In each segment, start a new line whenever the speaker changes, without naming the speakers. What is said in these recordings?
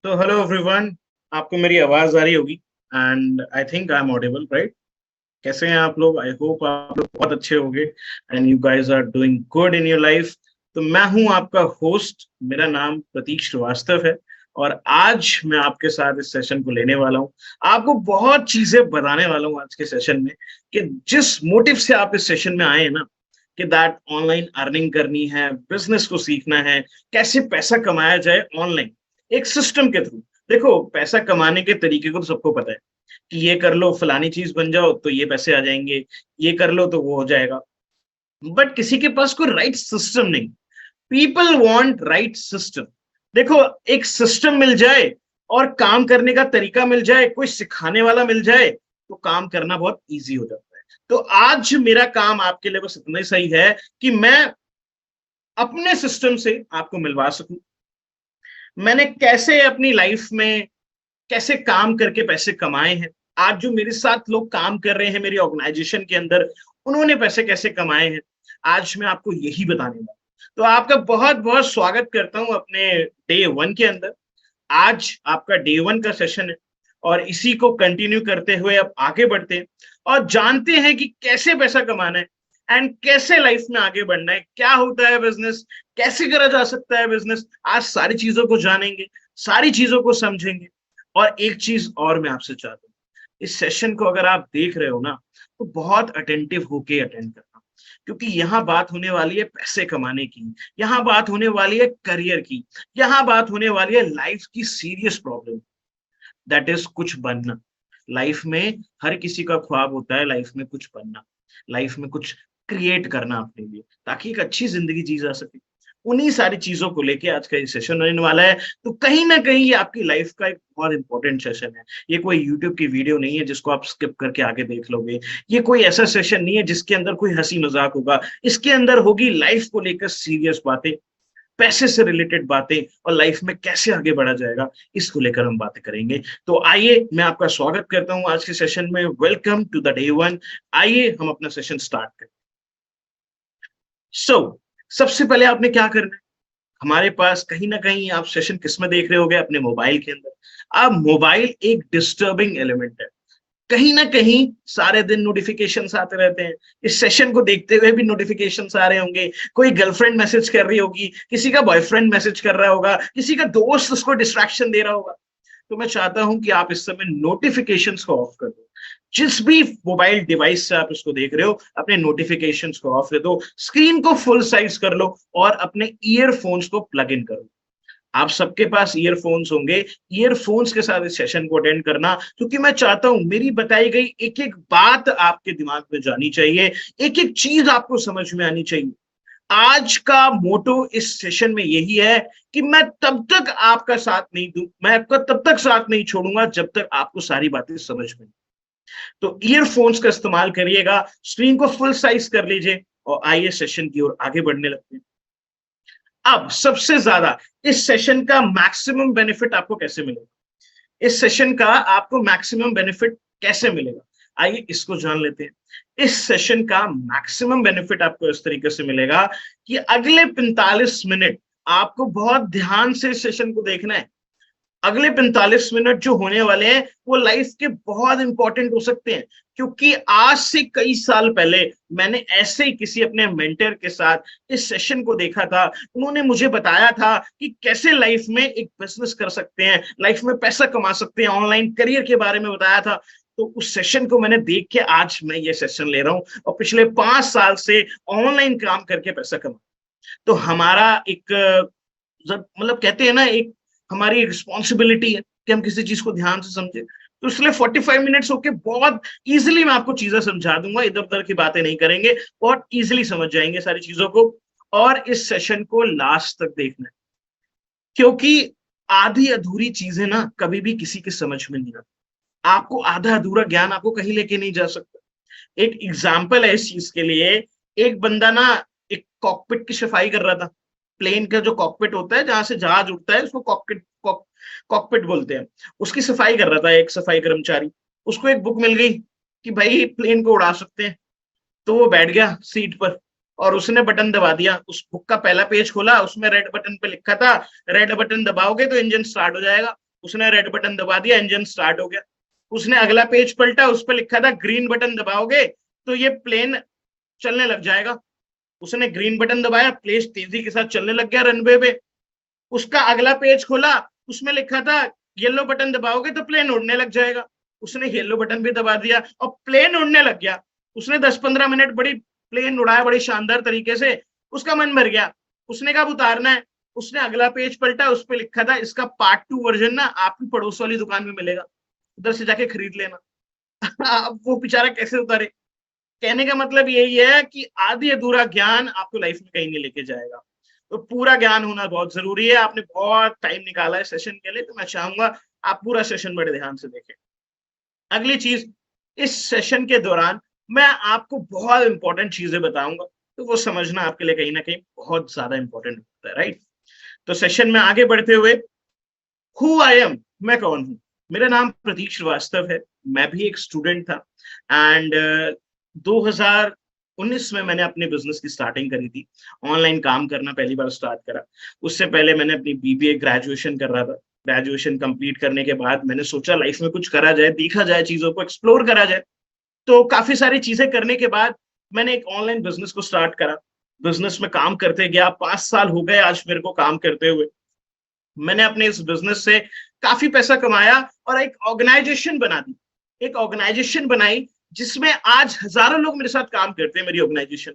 तो hello everyone. आपको मेरी आवाज आ रही होगी and I think I am audible, right? कैसे हैं आप लोग? आई होप आप लोग बहुत अच्छे होंगे and you guys are doing good in your life. तो मैं हूं आपका होस्ट, मेरा नाम प्रतीक श्रीवास्तव है और आज मैं आपके साथ इस सेशन को लेने वाला हूं। आपको बहुत चीजें बताने वाला हूं आज के सेशन में कि जिस मोटिव से आप इस सेशन में आए हैं ना, कि दैट ऑनलाइन अर्निंग करनी है, बिजनेस को सीखना है, कैसे पैसा कमाया जाए ऑनलाइन एक सिस्टम के थ्रू। देखो, पैसा कमाने के तरीके को तो सबको पता है कि ये कर लो फलानी चीज बन जाओ तो ये पैसे आ जाएंगे, ये कर लो तो वो हो जाएगा। बट किसी के पास कोई राइट सिस्टम नहीं। People want right system. देखो, एक सिस्टम मिल जाए और काम करने का तरीका मिल जाए, कोई सिखाने वाला मिल जाए तो काम करना बहुत इजी हो जाता है। तो आज मेरा काम आपके लिए बस इतना ही सही है कि मैं अपने सिस्टम से आपको मिलवा सकूं। मैंने कैसे अपनी लाइफ में कैसे काम करके पैसे कमाए हैं, आज जो मेरे साथ लोग काम कर रहे हैं मेरी ऑर्गेनाइजेशन के अंदर, उन्होंने पैसे कैसे कमाए हैं, आज मैं आपको यही बताने वाला हूं। तो आपका बहुत बहुत स्वागत करता हूं अपने डे वन के अंदर। आज आपका डे वन का सेशन है और इसी को कंटिन्यू करते हुए अब आगे बढ़ते हैं और जानते हैं कि कैसे पैसा कमाना है एंड कैसे लाइफ में आगे बढ़ना है, क्या होता है बिजनेस, कैसे करा जा सकता है बिजनेस। आज सारी चीजों को जानेंगे, सारी चीजों को समझेंगे। और एक चीज और मैं आपसे चाहता हूँ, इस सेशन को अगर आप देख रहे हो ना तो बहुत अटेंटिव होके अटेंड करना, क्योंकि यहाँ बात होने वाली है पैसे कमाने की, यहाँ बात होने वाली है करियर की, यहाँ बात होने वाली है लाइफ की सीरियस प्रॉब्लम, दैट इज कुछ बनना। लाइफ में हर किसी का ख्वाब होता है लाइफ में कुछ बनना, लाइफ में कुछ क्रिएट करना अपने लिए, ताकि एक अच्छी जिंदगी जी जा सके। उन्हीं सारी चीजों को लेके आज का ये सेशन होने वाला है। तो कहीं ना कहीं ये आपकी लाइफ का एक बहुत इंपॉर्टेंट सेशन है। ये कोई यूट्यूब की वीडियो नहीं है जिसको आप स्किप करके आगे देख लोगे। ये कोई ऐसा सेशन नहीं है जिसके अंदर कोई हंसी मजाक होगा। इसके अंदर होगी लाइफ को लेकर सीरियस बातें, पैसे से रिलेटेड बातें और लाइफ में कैसे आगे बढ़ा जाएगा, इसको लेकर हम बातें करेंगे। तो आइए मैं आपका स्वागत करता हूं आज के सेशन में। Welcome to the day one. आइए हम अपना सेशन स्टार्ट करें। सो सबसे पहले आपने क्या करना है, हमारे पास कहीं ना कहीं आप सेशन किस में देख रहे होगे, अपने मोबाइल के अंदर। अब मोबाइल एक डिस्टर्बिंग एलिमेंट है। कहीं ना कहीं सारे दिन नोटिफिकेशंस आते रहते हैं। इस सेशन को देखते हुए भी नोटिफिकेशंस आ रहे होंगे। कोई गर्लफ्रेंड मैसेज कर रही होगी, किसी का बॉयफ्रेंड मैसेज कर रहा होगा, किसी का दोस्त उसको डिस्ट्रैक्शन दे रहा होगा। तो मैं चाहता हूं कि आप इस समय नोटिफिकेशंस को ऑफ कर दो। जिस भी मोबाइल डिवाइस से आप इसको देख रहे हो, अपने नोटिफिकेशंस को ऑफ कर दो, स्क्रीन को फुल साइज कर लो और अपने ईयरफोन्स को प्लग इन करो। आप सबके पास ईयरफोन्स होंगे। ईयरफोन्स के साथ इस सेशन को अटेंड करना, क्योंकि मैं चाहता हूं मेरी बताई गई एक एक बात आपके दिमाग में जानी चाहिए, एक एक चीज आपको समझ में आनी चाहिए। आज का मोटो इस सेशन में यही है कि मैं तब तक आपका साथ नहीं दूं, मैं आपका तब तक साथ नहीं छोड़ूंगा जब तक आपको सारी बातें समझ में। तो ईयरफोन्स का इस्तेमाल करिएगा, स्क्रीन को फुल साइज कर लीजिए और आइए सेशन की ओर आगे बढ़ने लगते हैं। अब सबसे ज्यादा इस सेशन का मैक्सिमम बेनिफिट आपको कैसे मिलेगा, इस सेशन का आपको मैक्सिमम बेनिफिट कैसे मिलेगा, आइए इसको जान लेते हैं। इस सेशन का मैक्सिमम बेनिफिट आपको इस तरीके से मिलेगा कि अगले 45 मिनट आपको बहुत ध्यान से इस सेशन को देखना है। अगले 45 मिनट जो होने वाले हैं वो लाइफ के बहुत इंपॉर्टेंट हो सकते हैं, क्योंकि आज से कई साल पहले मैंने ऐसे ही किसी अपने मेंटर के साथ इस सेशन को देखा था। उन्होंने मुझे बताया था कि कैसे लाइफ में एक बिजनेस कर सकते हैं, लाइफ में पैसा कमा सकते हैं, ऑनलाइन करियर के बारे में बताया था। तो उस सेशन को मैंने देख के आज मैं ये सेशन ले रहा हूं और पिछले 5 साल से ऑनलाइन काम करके पैसा कमा। तो हमारा एक मतलब कहते हैं ना, एक हमारी रिस्पॉन्सिबिलिटी है कि हम किसी चीज को ध्यान से समझे। तो इसलिए 45 मिनट्स होके बहुत इजीली मैं आपको चीजें समझा दूंगा, इधर उधर की बातें नहीं करेंगे, बहुत इजीली समझ जाएंगे सारी चीजों को। और इस सेशन को लास्ट तक देखना है, क्योंकि आधी अधूरी चीजें ना कभी भी किसी के समझ में नहीं आती। आपको आधा अधूरा ज्ञान आपको कहीं लेके नहीं जा सकता। एक एग्जाम्पल है इस चीज के लिए। एक बंदा ना एक कॉकपिट की सफाई कर रहा था। प्लेन का जो कॉकपिट होता है, जहां से जहाज उड़ता है, उसको कॉकपिट कॉकपिट बोलते हैं। उसकी सफाई कर रहा था एक सफाई कर्मचारी। उसको एक बुक मिल गई कि भाई प्लेन को उड़ा सकते हैं। तो वो बैठ गया सीट पर और उसने बटन दबा दिया। उस बुक का पहला पेज खोला, उसमें रेड बटन पे लिखा था रेड बटन दबाओगे तो इंजन स्टार्ट हो जाएगा। उसने रेड बटन दबा दिया, इंजन स्टार्ट हो गया। उसने अगला पेज पलटा, उस पर लिखा था ग्रीन बटन दबाओगे तो ये प्लेन चलने लग जाएगा। उसने ग्रीन बटन दबाया, प्लेन तेजी के साथ चलने लग गया रनवे पे। उसका अगला पेज खोला, उसमें लिखा था येलो बटन दबाओगे तो प्लेन उड़ने लग जाएगा। उसने येलो बटन भी दबा दिया और प्लेन उड़ने लग गया। उसने 10-15 मिनट बड़ी प्लेन उड़ाया बड़ी शानदार तरीके से, उसका मन भर गया। उसने कहा उतारना है। उसने अगला पेज पलटा, उस पर लिखा था इसका पार्ट 2 वर्जन ना आपकी पड़ोस वाली दुकान में मिलेगा, उधर से जाके खरीद लेना। अब वो बेचारा कैसे उतारे। कहने का मतलब यही है कि आधी अधूरा ज्ञान आपको लाइफ में कहीं नहीं लेके जाएगा। तो पूरा ज्ञान होना बहुत जरूरी है। आपने बहुत टाइम निकाला है सेशन के लिए, तो मैं चाहूंगा आप पूरा सेशन बड़े ध्यान से देखें। अगली चीज, इस सेशन के दौरान मैं आपको बहुत इंपॉर्टेंट चीजें बताऊंगा, तो वो समझना आपके लिए कहीं ना कहीं बहुत ज्यादा इंपॉर्टेंट होता है, राइट। तो सेशन में आगे बढ़ते हुए, हु आई एम, मैं कौन हूं। मेरा नाम प्रतीक श्रीवास्तव है। मैं भी एक स्टूडेंट था एंड 2019 में मैंने अपने बिजनेस की स्टार्टिंग करी थी। ऑनलाइन काम करना पहली बार स्टार्ट करा। उससे पहले मैंने अपनी बीबीए ग्रेजुएशन कर रहा था। ग्रेजुएशन कंप्लीट करने के बाद मैंने सोचा लाइफ में कुछ करा जाए, देखा जाए, चीजों को एक्सप्लोर करा जाए। तो काफी सारी चीजें करने के बाद मैंने एक ऑनलाइन बिजनेस को स्टार्ट करा। बिजनेस में काम करते गया, 5 साल हो गए आज मेरे को काम करते हुए। मैंने अपने इस बिजनेस से काफी पैसा कमाया और एक ऑर्गेनाइजेशन बना दी। एक ऑर्गेनाइजेशन बनाई जिसमें आज हजारों लोग मेरे साथ काम करते हैं मेरी ऑर्गेनाइजेशन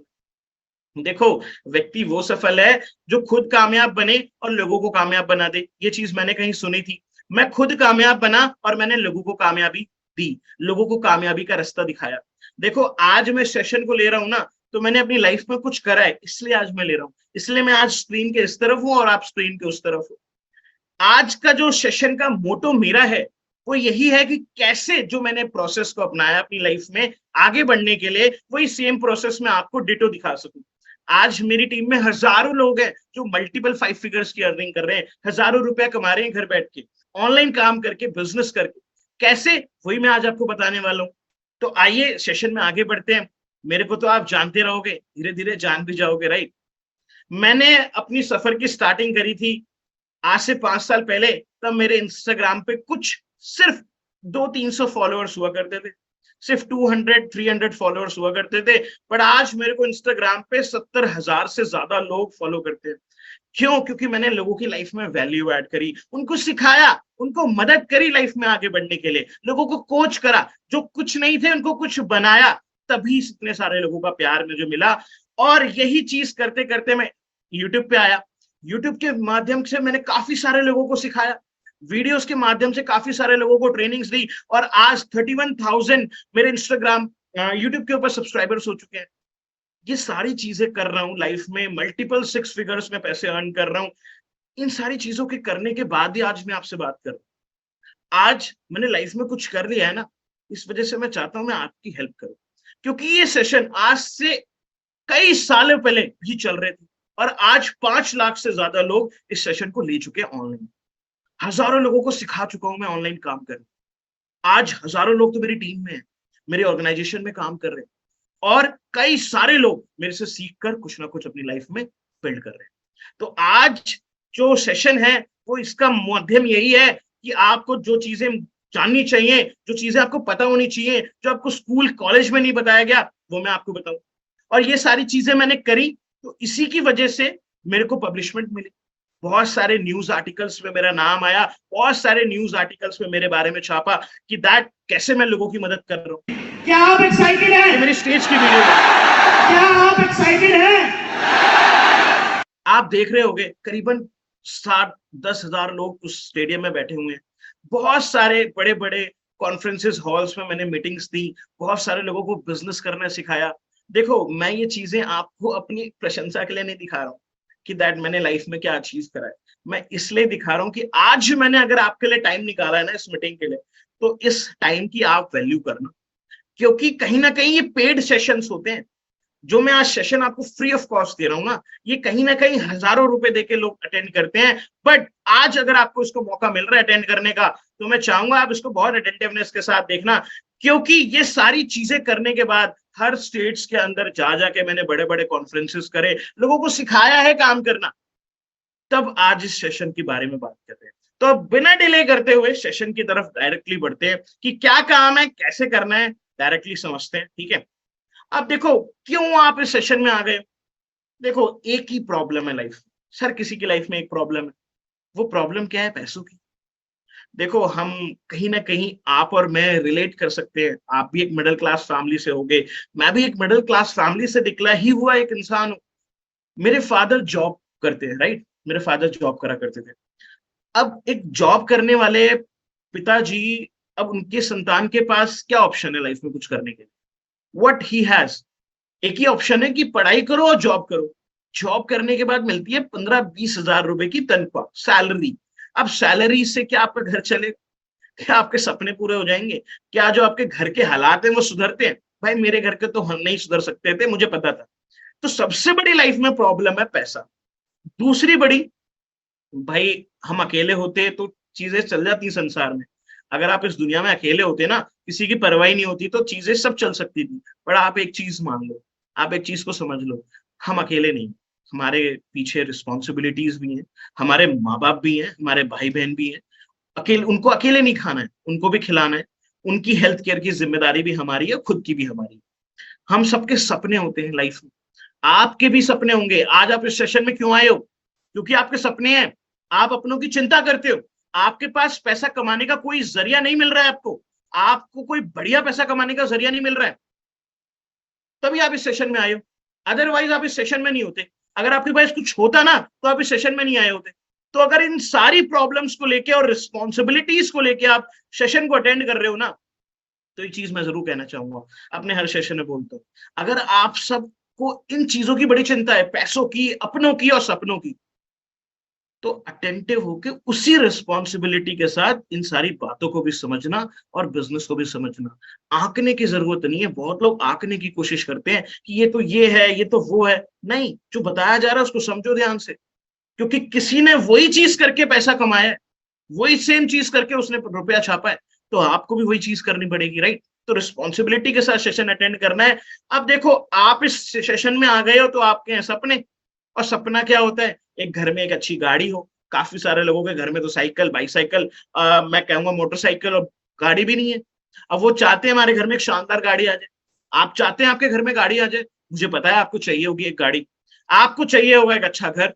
में। देखो, व्यक्ति वो सफल है जो खुद कामयाब बने और लोगों को कामयाब बना दे। ये चीज मैंने कहीं सुनी थी। मैं खुद कामयाब बना और मैंने लोगों को कामयाबी दी, लोगों को कामयाबी का रास्ता दिखाया। देखो, आज मैं सेशन को ले रहा हूं ना, तो मैंने अपनी लाइफ में कुछ करा है, इसलिए आज मैं ले रहा हूं। इसलिए मैं आज स्क्रीन के इस तरफ हूं और आप स्क्रीन के उस तरफ हो। आज का जो सेशन का मोटो मेरा है वो यही है कि कैसे जो मैंने प्रोसेस को अपनाया अपनी लाइफ में आगे बढ़ने के लिए, वही सेम प्रोसेस में आपको डिटो दिखा सकूं। आज मेरी टीम में हजारों लोग हैं जो मल्टीपल 5 फिगर्स की अर्निंग कर रहे हैं, हजारों रुपया कमा रहे हैं घर बैठ के, ऑनलाइन काम करके, बिजनेस करके। कैसे, वही मैं आज आपको बताने वाला हूँ। तो आइए सेशन में आगे बढ़ते हैं। मेरे को तो आप जानते रहोगे, धीरे धीरे जान भी जाओगे, राइट। मैंने अपनी सफर की स्टार्टिंग करी थी आज से 5 साल पहले। तब मेरे इंस्टाग्राम पे कुछ सिर्फ 200-300 फॉलोअर्स हुआ करते थे, सिर्फ 200-300 फॉलोअर्स हुआ करते थे। पर आज मेरे को इंस्टाग्राम पे 70,000 से ज्यादा लोग फॉलो करते हैं। क्यों? क्योंकि मैंने लोगों की लाइफ में वैल्यू ऐड करी, उनको सिखाया, उनको मदद करी लाइफ में आगे बढ़ने के लिए, लोगों को कोच करा, जो कुछ नहीं थे उनको कुछ बनाया। तभी इतने सारे लोगों का प्यार मुझे मिला। और यही चीज करते करते मैं यूट्यूब पे आया। यूट्यूब के माध्यम से मैंने काफी सारे लोगों को सिखाया, वीडियोस के माध्यम से काफी सारे लोगों को ट्रेनिंग्स दी। और आज 31,000 मेरे इंस्टाग्राम यूट्यूब के ऊपर सब्सक्राइबर्स हो चुके हैं। ये सारी चीजें कर रहा हूँ लाइफ में, मल्टीपल 6 फिगर्स में पैसे अर्न कर रहा हूँ। इन सारी चीजों के करने के बाद ही आज मैं आपसे बात कर रहा हूँ। आज मैंने लाइफ में कुछ कर लिया है ना, इस वजह से मैं चाहता हूं मैं आपकी हेल्प करूं। क्योंकि ये सेशन आज से कई सालों पहले भी चल रहे थे और आज 5 लाख से ज्यादा लोग इस सेशन को ले चुके हैं ऑनलाइन। हजारों लोगों को सिखा चुका हूं मैं ऑनलाइन काम करना। आज हजारों लोग तो मेरी टीम में है, मेरे ऑर्गेनाइजेशन में काम कर रहे हैं और कई सारे लोग मेरे से सीख कर कुछ ना कुछ अपनी लाइफ में बिल्ड कर रहे हैं। तो आज जो सेशन है वो इसका माध्यम यही है कि आपको जो चीजें जाननी चाहिए, जो चीजें आपको पता होनी चाहिए, जो आपको स्कूल कॉलेज में नहीं बताया गया, वो मैं आपको बताऊं। और ये सारी चीजें मैंने करी, तो इसी की वजह से मेरे को पब्लिशमेंट मिली। बहुत सारे न्यूज आर्टिकल्स में मेरा नाम आया, बहुत सारे न्यूज आर्टिकल्स में मेरे बारे में छापा कि दैट कैसे मैं लोगों की मदद कर रहा हूँ।
क्या आप एक्साइटेड हैं?
मेरी स्टेज की वीडियो है।
क्या आप एक्साइटेड हैं?
आप देख रहे होंगे करीबन 7-10 हजार लोग उस स्टेडियम में बैठे हुए हैं। बहुत सारे बड़े बड़े कॉन्फ्रेंसेस हॉल्स में मैंने मीटिंग्स दी, बहुत सारे लोगों को बिजनेस करना सिखाया। देखो, मैं ये चीजें आपको अपनी प्रशंसा के लिए नहीं दिखा रहा हूँ कि दैट मैंने लाइफ में क्या अचीव करा है। मैं इसलिए दिखा रहा हूँ कि आज मैंने अगर आपके लिए टाइम निकाला है ना इस मीटिंग के लिए, तो इस टाइम की आप वैल्यू करना। क्योंकि कहीं ना कहीं ये पेड सेशंस होते हैं। जो मैं आज सेशन आपको फ्री ऑफ कॉस्ट दे रहा हूँ ना, ये कहीं ना कहीं हजारों रुपए देके लोग अटेंड करते हैं। बट आज अगर आपको इसको मौका मिल रहा है अटेंड करने का, तो मैं चाहूंगा आप इसको बहुत अटेंटिवनेस के साथ देखना। क्योंकि ये सारी चीजें करने के बाद हर स्टेट्स के अंदर जा जाके मैंने बड़े बड़े कॉन्फ्रेंसेस करे, लोगों को सिखाया है काम करना, तब आज इस सेशन के बारे में बात कर रहे हैं। तो बिना डिले करते हुए सेशन की तरफ डायरेक्टली बढ़ते हैं कि क्या काम है, कैसे करना है, डायरेक्टली समझते हैं। ठीक है, अब देखो क्यों आप इस सेशन में आ गए। देखो एक ही प्रॉब्लम है लाइफ, सर किसी की लाइफ में एक प्रॉब्लम है। वो प्रॉब्लम क्या है? पैसों की। देखो हम कहीं ना कहीं आप और मैं रिलेट कर सकते हैं। आप भी एक मिडिल क्लास फैमिली से होगे, मैं भी एक मिडिल क्लास फैमिली से निकला ही हुआ एक इंसान हूं। मेरे फादर जॉब करते हैं, राइट, मेरे फादर जॉब करा करते थे। अब एक जॉब करने वाले पिताजी, अब उनके संतान के पास क्या ऑप्शन है लाइफ में कुछ करने के लिए? व्हाट ही हैज, एक ही ऑप्शन है कि पढ़ाई करो और जॉब करो। जॉब करने के बाद मिलती है 15-20 हजार रुपए की तनख्वाह, सैलरी। अब सैलरी से क्या आपका घर चलेगा? क्या आपके सपने पूरे हो जाएंगे? क्या जो आपके घर के हालात हैं वो सुधरते हैं? भाई मेरे घर के तो हम नहीं सुधर सकते थे, मुझे पता था। तो सबसे बड़ी लाइफ में प्रॉब्लम है पैसा। दूसरी बड़ी, भाई हम अकेले होते तो चीजें चल जाती संसार में। अगर आप इस दुनिया में अकेले होते ना, किसी की परवाही नहीं होती, तो चीजें सब चल सकती थी। पर आप एक चीज मान लो, आप एक चीज को समझ लो, हम अकेले नहीं। हमारे पीछे रिस्पॉन्सिबिलिटीज भी हैं, हमारे माँ बाप भी हैं, हमारे भाई बहन भी हैं। अकेले उनको अकेले नहीं खाना है, उनको भी खिलाना है। उनकी हेल्थ केयर की जिम्मेदारी भी हमारी है, खुद की भी हमारी है। हम सबके सपने होते हैं लाइफ में, आपके भी सपने होंगे। आज आप इस सेशन में क्यों आए हो? क्योंकि आपके सपने हैं, आप अपनों की चिंता करते हो। आपके पास पैसा कमाने का कोई जरिया नहीं मिल रहा है, आपको आपको कोई बढ़िया पैसा कमाने का जरिया नहीं मिल रहा है, तभी आप इस सेशन में आए हो। अदरवाइज आप इस सेशन में नहीं होते। अगर आपके पास कुछ होता ना तो आप इस सेशन में नहीं आए होते। तो अगर इन सारी प्रॉब्लम्स को लेके और रिस्पॉन्सिबिलिटीज को लेके आप सेशन को अटेंड कर रहे हो ना, तो ये चीज मैं जरूर कहना चाहूंगा, अपने हर सेशन में बोलता हूँ। अगर आप सबको इन चीजों की बड़ी चिंता है, पैसों की, अपनों की और सपनों की, तो अटेंटिव होके उसी रिस्पॉन्सिबिलिटी के साथ इन सारी बातों को भी समझना और बिजनेस को भी समझना। आंकने की जरूरत नहीं है। बहुत लोग आंकने की कोशिश करते हैं कि ये तो ये है, ये तो वो है। नहीं, जो बताया जा रहा है उसको समझो ध्यान से, क्योंकि किसी ने वही चीज करके पैसा कमाया है, वही सेम चीज करके उसने रुपया छापा है, तो आपको भी वही चीज करनी पड़ेगी, राइट। तो रिस्पॉन्सिबिलिटी के साथ सेशन अटेंड करना है। अब देखो आप इस सेशन में आ गए हो तो आपके हैं सपने, और सपना क्या होता है? एक घर में एक अच्छी गाड़ी हो। काफी सारे लोगों के घर में तो साइकिल, बाईसाइकिल, मैं कहूंगा मोटरसाइकिल और गाड़ी भी नहीं है। अब वो चाहते हैं हमारे घर में एक शानदार गाड़ी आ जाए। आप चाहते हैं आपके घर में गाड़ी आ जाए, मुझे पता है आपको चाहिए होगी एक गाड़ी, आपको चाहिए होगा एक अच्छा घर।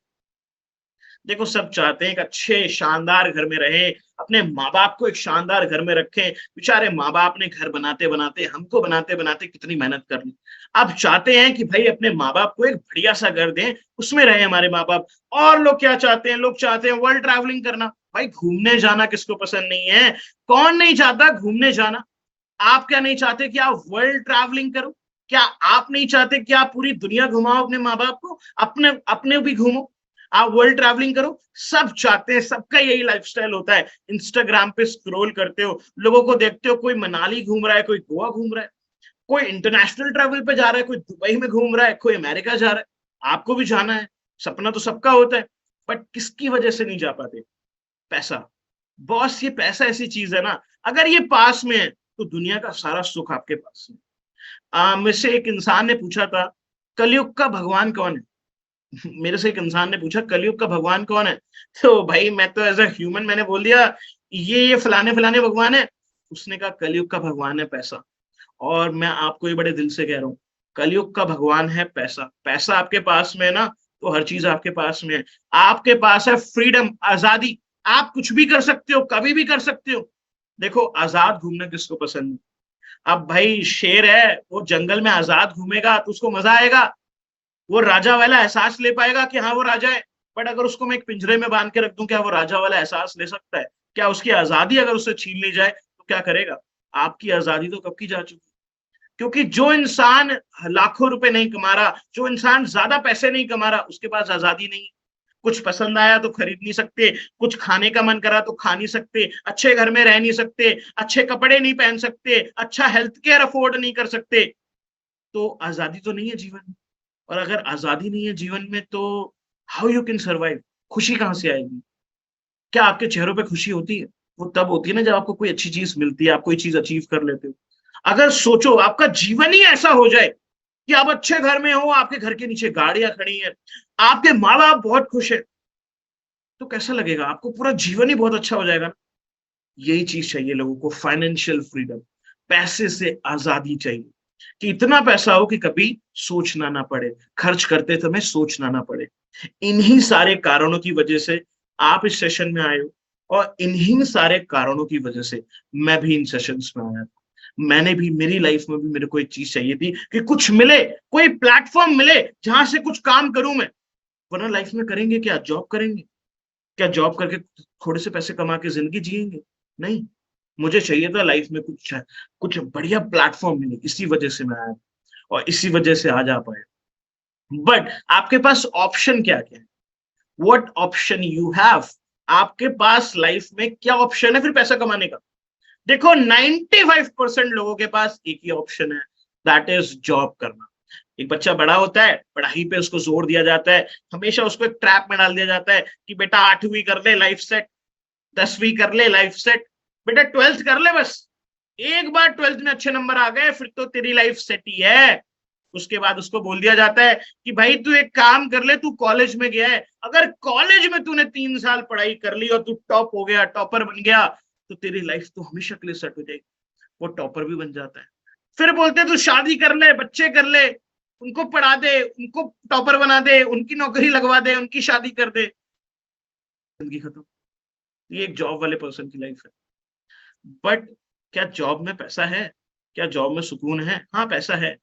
देखो सब चाहते हैं एक अच्छे शानदार घर में रहें, अपने माँ बाप को एक शानदार घर में रखें। बेचारे माँ बाप ने घर बनाते बनाते, हमको बनाते बनाते कितनी मेहनत कर ली। अब चाहते हैं कि भाई अपने माँ बाप को एक बढ़िया सा घर दें, उसमें रहे हमारे माँ बाप। और लोग क्या चाहते हैं? लोग चाहते हैं वर्ल्ड ट्रैवलिंग करना। भाई घूमने जाना किसको पसंद नहीं है? कौन नहीं चाहता घूमने जाना? आप क्या नहीं चाहते कि आप वर्ल्ड ट्रैवलिंग करो? क्या आप नहीं चाहते कि आप पूरी दुनिया घुमाओ अपने माँ बाप को, अपने अपने भी घूमो, आप वर्ल्ड ट्रैवलिंग करो? सब चाहते हैं, सबका यही लाइफस्टाइल होता है। इंस्टाग्राम पे स्क्रॉल करते हो, लोगों को देखते हो, कोई मनाली घूम रहा है, कोई गोवा घूम रहा है, कोई इंटरनेशनल ट्रैवल पे जा रहा है, कोई दुबई में घूम रहा है, कोई अमेरिका जा रहा है। आपको भी जाना है, सपना तो सबका होता है, बट किसकी वजह से नहीं जा पाते? पैसा। बॉस ये पैसा ऐसी चीज है ना, अगर ये पास में है तो दुनिया का सारा सुख आपके पास है। मुझसे एक इंसान ने पूछा था कलयुग का भगवान कौन है? मेरे से एक इंसान ने पूछा कलयुग का भगवान कौन है? तो भाई मैं तो एज अ ह्यूमन मैंने बोल दिया ये फलाने फलाने भगवान है। उसने कहा कलयुग का भगवान है पैसा। और मैं आपको ये बड़े दिल से कह रहा हूँ, कलयुग का भगवान है पैसा। पैसा आपके पास में है ना, तो हर चीज आपके पास में है। आपके पास है फ्रीडम, आजादी। आप कुछ भी कर सकते हो, कभी भी कर सकते हो। देखो आजाद घूमना किसको पसंद है? अब भाई शेर है, वो जंगल में आजाद घूमेगा तो उसको मजा आएगा, वो राजा वाला एहसास ले पाएगा कि हाँ वो राजा है। बट अगर उसको मैं एक पिंजरे में बांध के रख दूं, क्या वो राजा वाला एहसास ले सकता है? क्या उसकी आजादी अगर उससे छीन ली जाए तो क्या करेगा? आपकी आजादी तो कब की जा चुकी। क्योंकि जो इंसान लाखों रुपए नहीं कमा रहा, जो इंसान ज्यादा पैसे नहीं कमा रहा, उसके पास आजादी नहीं है। कुछ पसंद आया तो खरीद नहीं सकते, कुछ खाने का मन करा तो खा नहीं सकते, अच्छे घर में रह नहीं सकते, अच्छे कपड़े नहीं पहन सकते, अच्छा हेल्थ केयर अफोर्ड नहीं कर सकते। तो आजादी तो नहीं है जीवन में। और अगर आजादी नहीं है जीवन में तो हाउ यू कैन सर्वाइव? खुशी कहां से आएगी? क्या आपके चेहरों पे खुशी होती है? वो तब होती है ना जब आपको कोई अच्छी चीज मिलती है, आप कोई चीज अचीव कर लेते हो। अगर सोचो आपका जीवन ही ऐसा हो जाए कि आप अच्छे घर में हो, आपके घर के नीचे गाड़ियां खड़ी हैं, आपके माँ बाप बहुत खुश है, तो कैसा लगेगा आपको, पूरा जीवन ही बहुत अच्छा हो जाएगा ना। यही चीज चाहिए लोगों को, फाइनेंशियल फ्रीडम, पैसे से आजादी चाहिए, कि इतना पैसा हो कि कभी सोचना ना पड़े, खर्च करते समय सोचना ना पड़े। इन्हीं सारे कारणों की वजह से आप इस सेशन में आए हो, और इन्हीं सारे कारणों की वजह से मैं भी इन सेशंस में आया था। मैंने भी, मेरी लाइफ में भी मेरे को एक चीज चाहिए थी कि कुछ मिले, कोई प्लेटफॉर्म मिले जहां से कुछ काम करूं मैं। वरना लाइफ में करेंगे क्या, जॉब करेंगे क्या, जॉब करके थोड़े से पैसे कमा के जिंदगी जिएंगे? नहीं, मुझे चाहिए था लाइफ में कुछ कुछ बढ़िया प्लेटफॉर्म मिले, इसी वजह से मैं आया और इसी वजह से आज आ पाया। बट आपके पास ऑप्शन क्या क्या है, व्हाट ऑप्शन यू हैव, आपके पास लाइफ में क्या ऑप्शन है फिर पैसा कमाने का? देखो 95% लोगों के पास एक ही ऑप्शन है, दैट इज जॉब करना। एक बच्चा बड़ा होता है, पढ़ाई पे उसको जोर दिया जाता है, हमेशा उसको एक ट्रैप में डाल दिया जाता है कि बेटा 8वीं कर ले लाइफ सेट, 10वीं कर ले लाइफ सेट, बेटा 12th कर ले बस, एक बार 12th में अच्छे नंबर आ गए फिर तो तेरी लाइफ सेट ही है। उसके बाद उसको बोल दिया जाता है कि भाई तू एक काम कर ले, तू कॉलेज में गया है, अगर कॉलेज में तूने 3 साल पढ़ाई कर ली और तू टॉप हो गया, टॉपर बन गया, तो तेरी लाइफ तो हमेशा के लिए सेट हो जाएगी। वो टॉपर भी बन जाता है। फिर बोलते हैं तू शादी कर ले, बच्चे कर ले, उनको पढ़ा दे, उनको टॉपर बना दे, उनकी नौकरी लगवा दे, उनकी शादी कर दे, जिंदगी खत्म। ये एक जॉब वाले पर्सन की लाइफ है। बट क्या जॉब में पैसा है? क्या जॉब में सुकून है? हाँ पैसा है।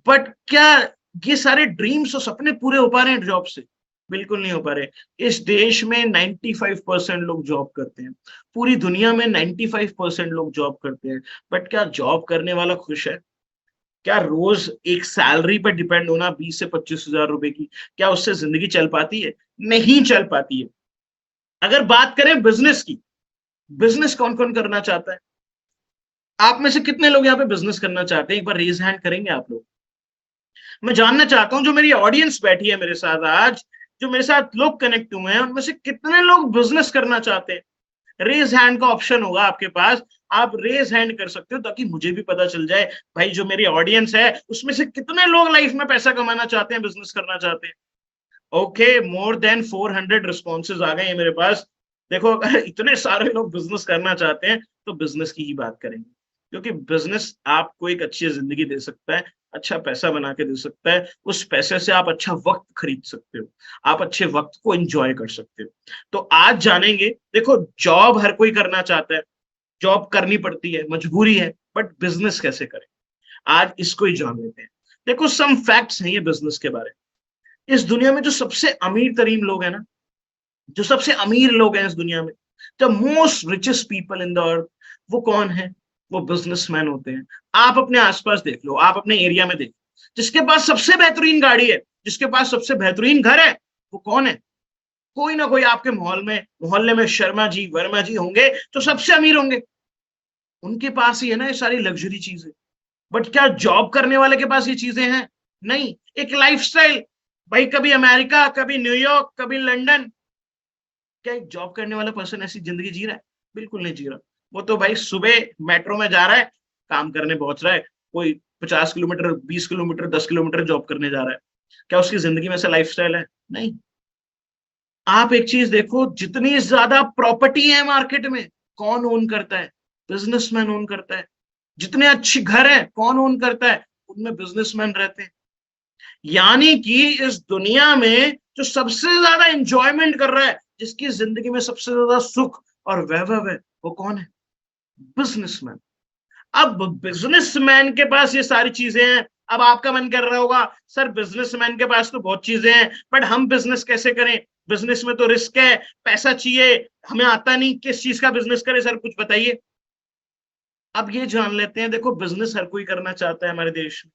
बट क्या ये सारे ड्रीम्स और सपने पूरे हो पा रहे हैं जॉब से? बिल्कुल नहीं हो पा रहे। इस देश में 95% लोग जॉब करते हैं, पूरी दुनिया में 95% लोग जॉब करते हैं। बट क्या जॉब करने वाला खुश है? क्या रोज एक सैलरी पर डिपेंड होना 20 से 25 हजार रुपए की, क्या उससे जिंदगी चल पाती है? नहीं चल पाती है। अगर बात करें बिजनेस की, बिजनेस कौन कौन करना चाहता है? आप में से कितने लोग यहाँ पे बिजनेस करना चाहते हैं? एक बार रेज हैंड करेंगे आप लोग। मैं जानना चाहता हूं जो मेरी ऑडियंस बैठी है मेरे साथ आज, जो मेरे साथ लोग कनेक्ट हुए हैं, उनमें से कितने लोग बिजनेस करना चाहते हैं? रेज हैंड का ऑप्शन होगा आपके पास, आप रेज हैंड कर सकते हो ताकि मुझे भी पता चल जाए भाई जो मेरी ऑडियंस है उसमें से कितने लोग लाइफ में पैसा कमाना चाहते हैं, बिजनेस करना चाहते हैं। ओके, मोर देन 400 रिस्पॉन्सेज आ गए हैं मेरे पास। देखो अगर इतने सारे लोग बिजनेस करना चाहते हैं तो बिजनेस की ही बात करेंगे, क्योंकि बिजनेस आपको एक अच्छी जिंदगी दे सकता है, अच्छा पैसा बना के दे सकता है। उस पैसे से आप अच्छा वक्त खरीद सकते हो, आप अच्छे वक्त को एंजॉय कर सकते हो। तो आज जानेंगे, देखो जॉब हर कोई करना चाहता है, जॉब करनी पड़ती है, मजबूरी है, बट बिजनेस कैसे करें, आज इसको ही जान लेते हैं। देखो सम फैक्ट्स हैं ये बिजनेस के बारे में। इस दुनिया में जो सबसे अमीर तरीन लोग हैं ना, जो सबसे अमीर लोग हैं इस दुनिया में, the most richest people in the earth, वो कौन है? वो बिजनेसमैन होते हैं। आप अपने आसपास देख लो, आप अपने एरिया में देख लो, जिसके पास सबसे बेहतरीन गाड़ी है, जिसके पास सबसे बेहतरीन घर है, वो कौन है? कोई ना कोई आपके मोहल्ले में शर्मा जी, वर्मा जी होंगे जो सबसे अमीर होंगे। उनके पास ही है ना ये सारी लग्जरी चीजें। बट क्या जॉब करने वाले के पास ये चीजें हैं? नहीं। एक लाइफस्टाइल, भाई कभी अमेरिका, कभी न्यूयॉर्क, कभी लंदन, क्या एक जॉब करने वाला पर्सन ऐसी जिंदगी जी रहा है? बिल्कुल नहीं जी रहा। वो तो भाई सुबह मेट्रो में जा रहा है, काम करने पहुंच रहा है, कोई 50 किलोमीटर, 20 किलोमीटर, 10 किलोमीटर जॉब करने जा रहा है। क्या उसकी जिंदगी में से लाइफस्टाइल है? नहीं। आप एक चीज देखो, जितनी ज्यादा प्रॉपर्टी है मार्केट में, कौन ओन करता है? बिजनेसमैन ओन करता है। जितने अच्छे घर है, कौन ओन करता है? उनमें बिजनेसमैन रहते हैं। यानी कि इस दुनिया में जो सबसे ज्यादा इंजॉयमेंट कर रहा है, जिसकी जिंदगी में सबसे ज्यादा सुख और वैभव है, वो कौन है? बिजनेसमैन। अब बिजनेसमैन के पास ये सारी चीजें हैं। अब आपका मन कर रहा होगा सर बिजनेसमैन के पास तो बहुत चीजें हैं, बट हम बिजनेस कैसे करें? बिजनेस में तो रिस्क है, पैसा चाहिए, हमें आता नहीं, किस चीज का बिजनेस करें सर, कुछ बताइए। अब ये जान लेते हैं। देखो बिजनेस हर कोई करना चाहता है हमारे देश में,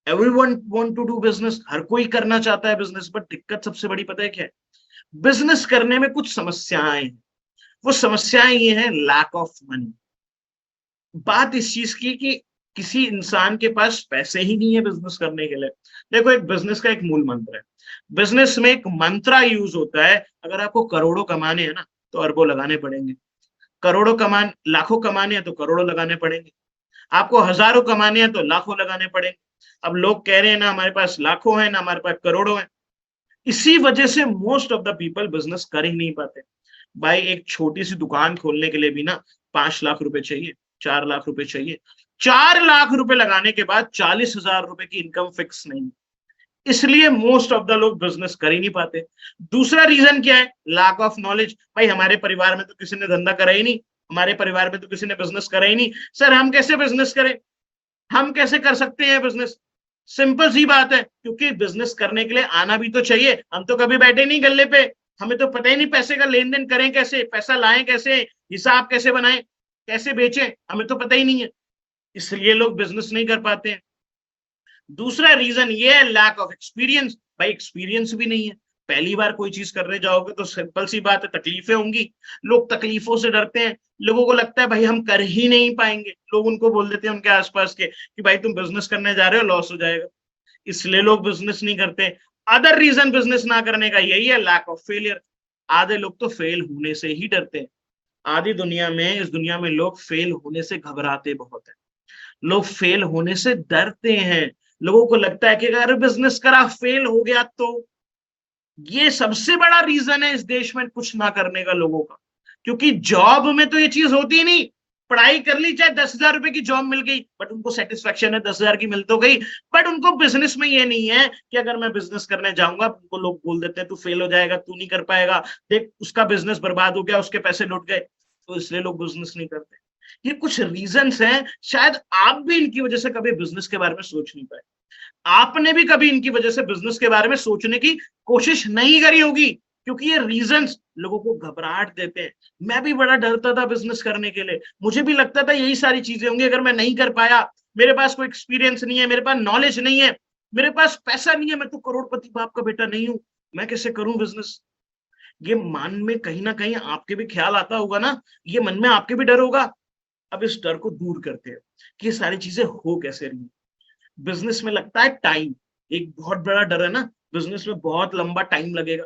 everyone want to do business, हर कोई करना चाहता है बिजनेस। बट दिक्कत सबसे बड़ी पता है क्या है? बिजनेस करने में कुछ समस्याएं हैं। वो समस्याएं ये हैं, लैक ऑफ मनी। बात इस चीज की कि किसी इंसान के पास पैसे ही नहीं है बिजनेस करने के लिए। देखो एक बिजनेस का एक मूल मंत्र है, बिजनेस में एक मंत्रा यूज होता है, अगर आपको करोड़ों कमाने हैं ना तो अरबों लगाने पड़ेंगे, लाखों कमाने हैं तो करोड़ों लगाने पड़ेंगे, आपको हजारों कमाने हैं तो लाखों लगाने पड़ेंगे। अब लोग कह रहे हैं ना हमारे पास लाखों हैं ना हमारे पास करोड़ों हैं। इसी वजह से most of the people business कर ही नहीं पाते। भाई एक छोटी सी दुकान खोलने के लिए भी ना 5 लाख रुपए चाहिए, 4 लाख रुपए चाहिए। 4 लाख रुपए लगाने के बाद 40,000 रुपए की इनकम फिक्स नहीं, इसलिए मोस्ट ऑफ द लोग बिजनेस कर ही नहीं पाते। दूसरा रीजन क्या है? Lack of knowledge. भाई हमारे परिवार में तो किसी ने धंधा करा ही नहीं, हमारे परिवार में तो किसी ने बिजनेस करा ही नहीं, सर हम कैसे बिजनेस करें, हम कैसे कर सकते हैं बिजनेस? सिंपल सी बात है, क्योंकि बिजनेस करने के लिए आना भी तो चाहिए। हम तो कभी बैठे नहीं गल्ले पे, हमें तो पता ही नहीं पैसे का लेन देन करें कैसे, पैसा लाएं कैसे, हिसाब कैसे बनाएं, कैसे बेचें, हमें तो पता ही नहीं है, इसलिए लोग बिजनेस नहीं कर पाते हैं। दूसरा रीजन ये है लैक ऑफ एक्सपीरियंस। भाई एक्सपीरियंस भी नहीं है, पहली बार कोई चीज करने जाओगे तो सिंपल सी बात है तकलीफें होंगी, लोग तकलीफों से डरते हैं, लोगों को लगता है भाई हम कर ही नहीं पाएंगे, लोग उनको बोल देते हैं उनके आसपास के कि भाई तुम बिजनेस करने जा रहे हो, लॉस हो जाएगा, इसलिए लोग बिजनेस नहीं करते। अदर रीजन बिजनेस ना करने का यही है लैक ऑफ फेलियर। आधे लोग तो फेल होने से ही डरते हैं। आधी दुनिया में, इस दुनिया में लोग फेल होने से घबराते बहुत है, लोग फेल होने से डरते हैं। लोगों को लगता है कि अगर बिजनेस करा फेल हो गया तो, ये सबसे बड़ा रीजन है इस देश में कुछ ना करने का लोगों का। क्योंकि जॉब में तो ये चीज होती ही नहीं, पढ़ाई कर ली चाहे 10,000 रुपए की जॉब मिल गई, बट उनको सेटिस्फेक्शन है 10,000 की मिल तो गई, बट उनको बिजनेस में ये नहीं है कि अगर मैं बिजनेस करने जाऊंगा, उनको लोग बोल देते हैं तू फेल हो जाएगा, तू नहीं कर पाएगा, देख उसका बिजनेस बर्बाद हो गया, उसके पैसे लुट गए, तो इसलिए लोग बिजनेस नहीं करते। ये कुछ रीजंस हैं, शायद आप भी इनकी वजह से कभी बिजनेस के बारे में सोच नहीं पाए, आपने भी कभी इनकी वजह से बिजनेस के बारे में सोचने की कोशिश नहीं करी होगी, क्योंकि ये रीजंस लोगों को घबराहट देते हैं। मैं भी बड़ा डरता था बिजनेस करने के लिए, मुझे भी लगता था यही सारी चीजें होंगी, अगर मैं नहीं कर पाया, मेरे पास कोई एक्सपीरियंस नहीं है, मेरे पास नॉलेज नहीं है, मेरे पास पैसा नहीं है, मैं तो करोड़पति बाप का बेटा नहीं हूं, मैं कैसे करूं बिजनेस? ये मन में कहीं ना कहीं आपके भी ख्याल आता होगा ना, ये मन में आपके भी डर होगा। अब इस डर को दूर करते हैं कि ये सारी चीजें हो कैसे रही। बिजनेस में लगता है टाइम, एक बहुत बड़ा डर है ना, बिजनेस में बहुत लंबा टाइम लगेगा,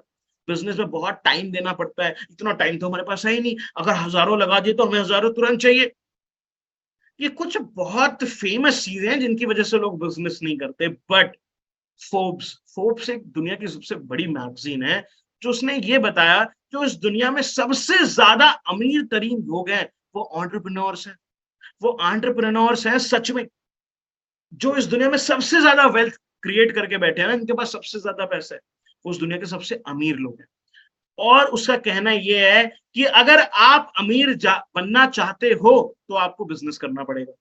बिजनेस में बहुत टाइम देना पड़ता है, इतना टाइम तो हमारे पास है ही नहीं, अगर हजारों लगा दिए तो हमें हजारों तुरंत चाहिए। ये कुछ बहुत फेमस चीजें हैं जिनकी वजह से लोग बिजनेस नहीं करते। बट फोर्ब्स एक दुनिया की सबसे बड़ी मैगजीन है, जो उसने ये बताया जो इस दुनिया में सबसे ज्यादा अमीर तरीन लोग हैं वो एंटरप्रेन्योर्स हैं, वो एंटरप्रेन्योर्स हैं सच में, जो इस दुनिया में सबसे ज्यादा वेल्थ क्रिएट करके बैठे हैं ना, इनके पास सबसे ज्यादा पैसा है, वो उस दुनिया के सबसे अमीर लोग हैं। और उसका कहना यह है कि अगर आप अमीर बनना चाहते हो तो आपको बिजनेस करना पड़ेगा।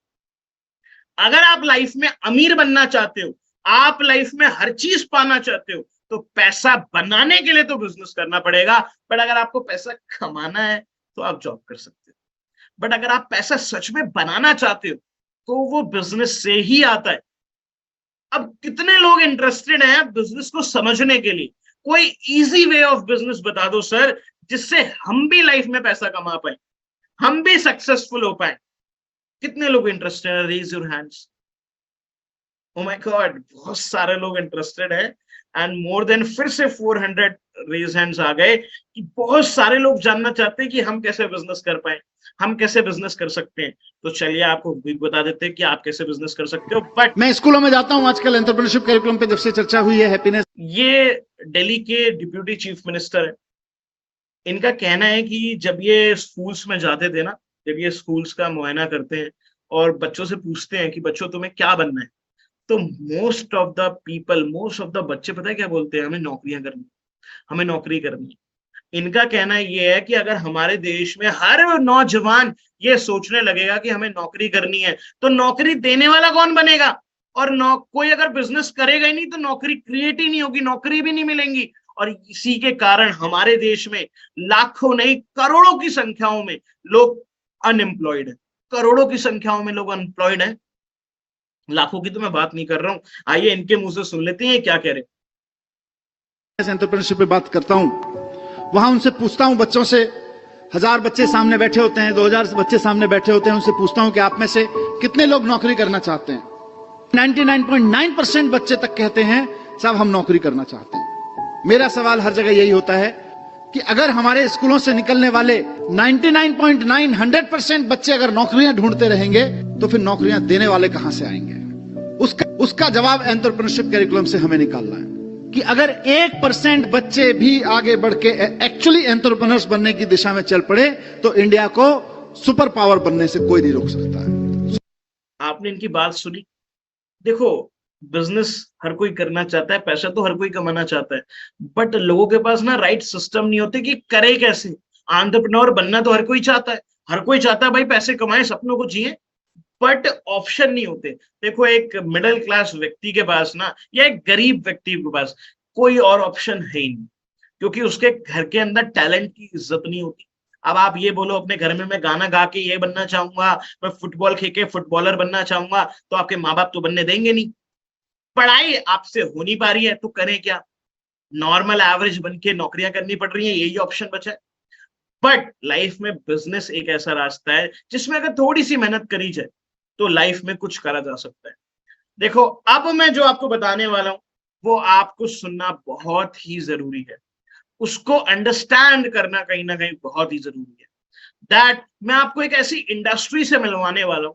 अगर आप लाइफ में अमीर बनना चाहते हो, आप लाइफ में हर चीज पाना चाहते हो, तो पैसा बनाने के लिए तो बिजनेस करना पड़ेगा। बट अगर आपको पैसा कमाना है तो आप जॉब कर सकते हो, बट अगर आप पैसा सच में बनाना चाहते हो तो वो बिजनेस से ही आता है। अब कितने लोग इंटरेस्टेड हैं बिजनेस को समझने के लिए? कोई इजी वे ऑफ बिजनेस बता दो सर, जिससे हम भी लाइफ में पैसा कमा पाए, हम भी सक्सेसफुल हो पाए। कितने लोग इंटरेस्टेड हैं? Raise your hands. Oh my god, बहुत सारे लोग इंटरेस्टेड हैं एंड मोर देन फिर से 400 रेज हैंड्स आ गए कि बहुत सारे लोग जानना चाहते हैं कि हम कैसे बिजनेस कर पाए, हम कैसे बिजनेस कर सकते हैं। तो चलिए आपको भी बता देते हैं कि आप कैसे बिजनेस कर सकते हो। बट
मैं स्कूलों में जाता हूं, आजकल एंटरप्रेन्योरशिप करिकुलम पे जब से चर्चा हुई है हैप्पीनेस,
ये दिल्ली के डिप्यूटी चीफ मिनिस्टर है, इनका कहना है कि जब ये स्कूल्स में जाते थे ना, जब ये स्कूल्स का मुआयना करते हैं और बच्चों से पूछते हैं कि बच्चों तुम्हें क्या बनना है, तो मोस्ट ऑफ द बच्चे पता है क्या बोलते हैं? हमें नौकरियां करनी, हमें नौकरी करनी है। इनका कहना यह है कि अगर हमारे देश में हर नौजवान ये सोचने लगेगा कि हमें नौकरी करनी है, तो नौकरी देने वाला कौन बनेगा? और कोई अगर बिजनेस करेगा ही नहीं तो नौकरी क्रिएट ही नहीं होगी, नौकरी भी नहीं मिलेंगी। और इसी के कारण हमारे देश में लाखों नहीं करोड़ों की संख्याओं में लोग अनएम्प्लॉयड है, करोड़ों की संख्याओं में लोग अनएम्प्लॉयड है, लाखों की तो मैं बात नहीं कर रहा हूं। आइए इनके मुंह से सुन लेते हैं क्या कह रहे हैं।
एंटरप्रेन्योरशिप पे बात करता हूं, वहां उनसे पूछता हूं, बच्चों से, 1000 बच्चे सामने बैठे होते हैं, 2000 बच्चे सामने बैठे होते हैं, उनसे पूछता हूं कि आप में से कितने लोग नौकरी करना चाहते हैं? 99.9% बच्चे तक कहते हैं साहब हम नौकरी करना चाहते हैं। मेरा सवाल हर जगह यही होता है कि अगर हमारे स्कूलों से निकलने वाले 99.9 बच्चे अगर नौकरियां ढूंढते रहेंगे तो फिर नौकरियां देने वाले कहां से आएंगे? उसका जवाब एंटरप्रेन्योरशिप करिकुलम से हमें निकालना है कि अगर 1% बच्चे भी आगे बढ़ के एक्चुअली एंटरप्रेन्योर्स बनने की दिशा में चल पड़े तो इंडिया को सुपर पावर बनने से कोई नहीं रोक सकता है।
आपने इनकी बात सुनी। देखो, बिजनेस हर कोई करना चाहता है, पैसा तो हर कोई कमाना चाहता है, बट लोगों के पास ना राइट सिस्टम नहीं होते कि करे कैसे। एंटरप्रेन्योर बनना तो हर कोई चाहता है, हर कोई चाहता है भाई पैसे कमाए, सपनों को जिए, बट ऑप्शन नहीं होते। देखो, एक मिडिल क्लास व्यक्ति के पास ना, या एक गरीब व्यक्ति के पास कोई और ऑप्शन है ही नहीं, क्योंकि उसके घर के अंदर टैलेंट की इज्जत नहीं होती। अब आप ये बोलो अपने घर में मैं गाना गा के ये बनना चाहूंगा, मैं फुटबॉल खेल के फुटबॉलर बनना चाहूंगा, तो आपके माँ बाप तो बनने देंगे नहीं। पढ़ाई आपसे हो नहीं पा रही है तो करें क्या? नॉर्मल एवरेज बन के नौकरियां करनी पड़ रही है, यही ऑप्शन बचा है। बट लाइफ में बिजनेस एक ऐसा रास्ता है जिसमें अगर थोड़ी सी मेहनत करी जाए तो लाइफ में कुछ करा जा सकता है। देखो, अब मैं जो आपको बताने वाला हूं वो आपको सुनना बहुत ही जरूरी है, उसको अंडरस्टैंड करना कहीं ना कहीं बहुत ही जरूरी है। दैट मैं आपको एक ऐसी इंडस्ट्री से मिलवाने वाला हूं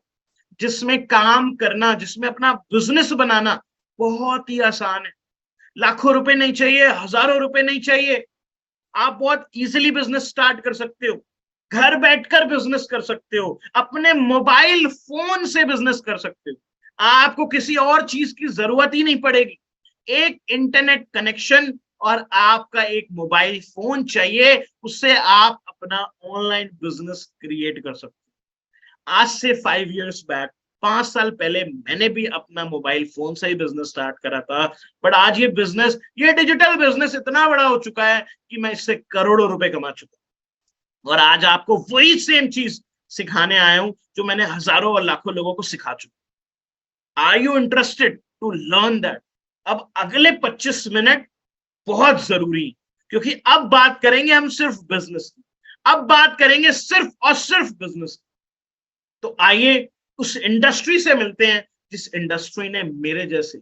जिसमें काम करना, जिसमें अपना बिजनेस बनाना बहुत ही आसान है। लाखों रुपए नहीं चाहिए, हजारों रुपए नहीं चाहिए, आप बहुत इजीली बिजनेस स्टार्ट कर सकते हो। घर बैठकर बिजनेस कर सकते हो, अपने मोबाइल फोन से बिजनेस कर सकते हो, आपको किसी और चीज की जरूरत ही नहीं पड़ेगी। एक इंटरनेट कनेक्शन और आपका एक मोबाइल फोन चाहिए, उससे आप अपना ऑनलाइन बिजनेस क्रिएट कर सकते हो। आज से 5 इयर्स बैक, 5 साल पहले मैंने भी अपना मोबाइल फोन से ही बिजनेस स्टार्ट करा था, बट आज ये बिजनेस, ये डिजिटल बिजनेस इतना बड़ा हो चुका है कि मैं इससे करोड़ों रुपए कमा चुका हूं। और आज आपको वही सेम चीज सिखाने आया हूं जो मैंने हजारों और लाखों लोगों को सिखा चुका। Are you interested to learn that? अब अगले 25 मिनट बहुत जरूरी, क्योंकि अब बात करेंगे हम सिर्फ बिजनेस की, अब बात करेंगे सिर्फ और सिर्फ बिजनेस की। तो आइए उस इंडस्ट्री से मिलते हैं जिस इंडस्ट्री ने मेरे जैसे,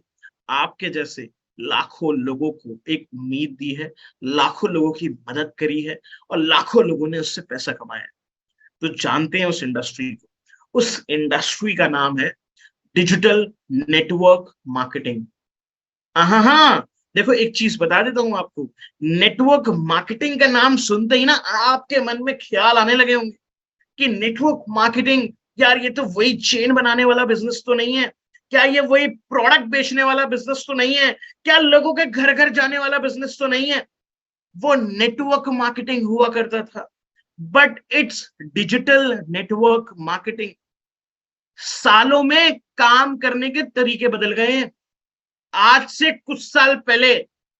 आपके जैसे लाखों लोगों को एक उम्मीद दी है, लाखों लोगों की मदद करी है और लाखों लोगों ने उससे पैसा कमाया है। तो जानते हैं उस इंडस्ट्री को। उस इंडस्ट्री का नाम है डिजिटल नेटवर्क मार्केटिंग। हाँ, देखो एक चीज बता देता हूं आपको, नेटवर्क मार्केटिंग का नाम सुनते ही ना आपके मन में ख्याल आने लगे होंगे कि नेटवर्क मार्केटिंग, यार ये तो वही चेन बनाने वाला बिजनेस तो नहीं है क्या? ये वही प्रोडक्ट बेचने वाला बिजनेस तो नहीं है क्या? लोगों के घर घर जाने वाला बिजनेस तो नहीं है? वो नेटवर्क मार्केटिंग हुआ करता था, but it's digital network marketing. सालों में काम करने के तरीके बदल गए हैं। आज से कुछ साल पहले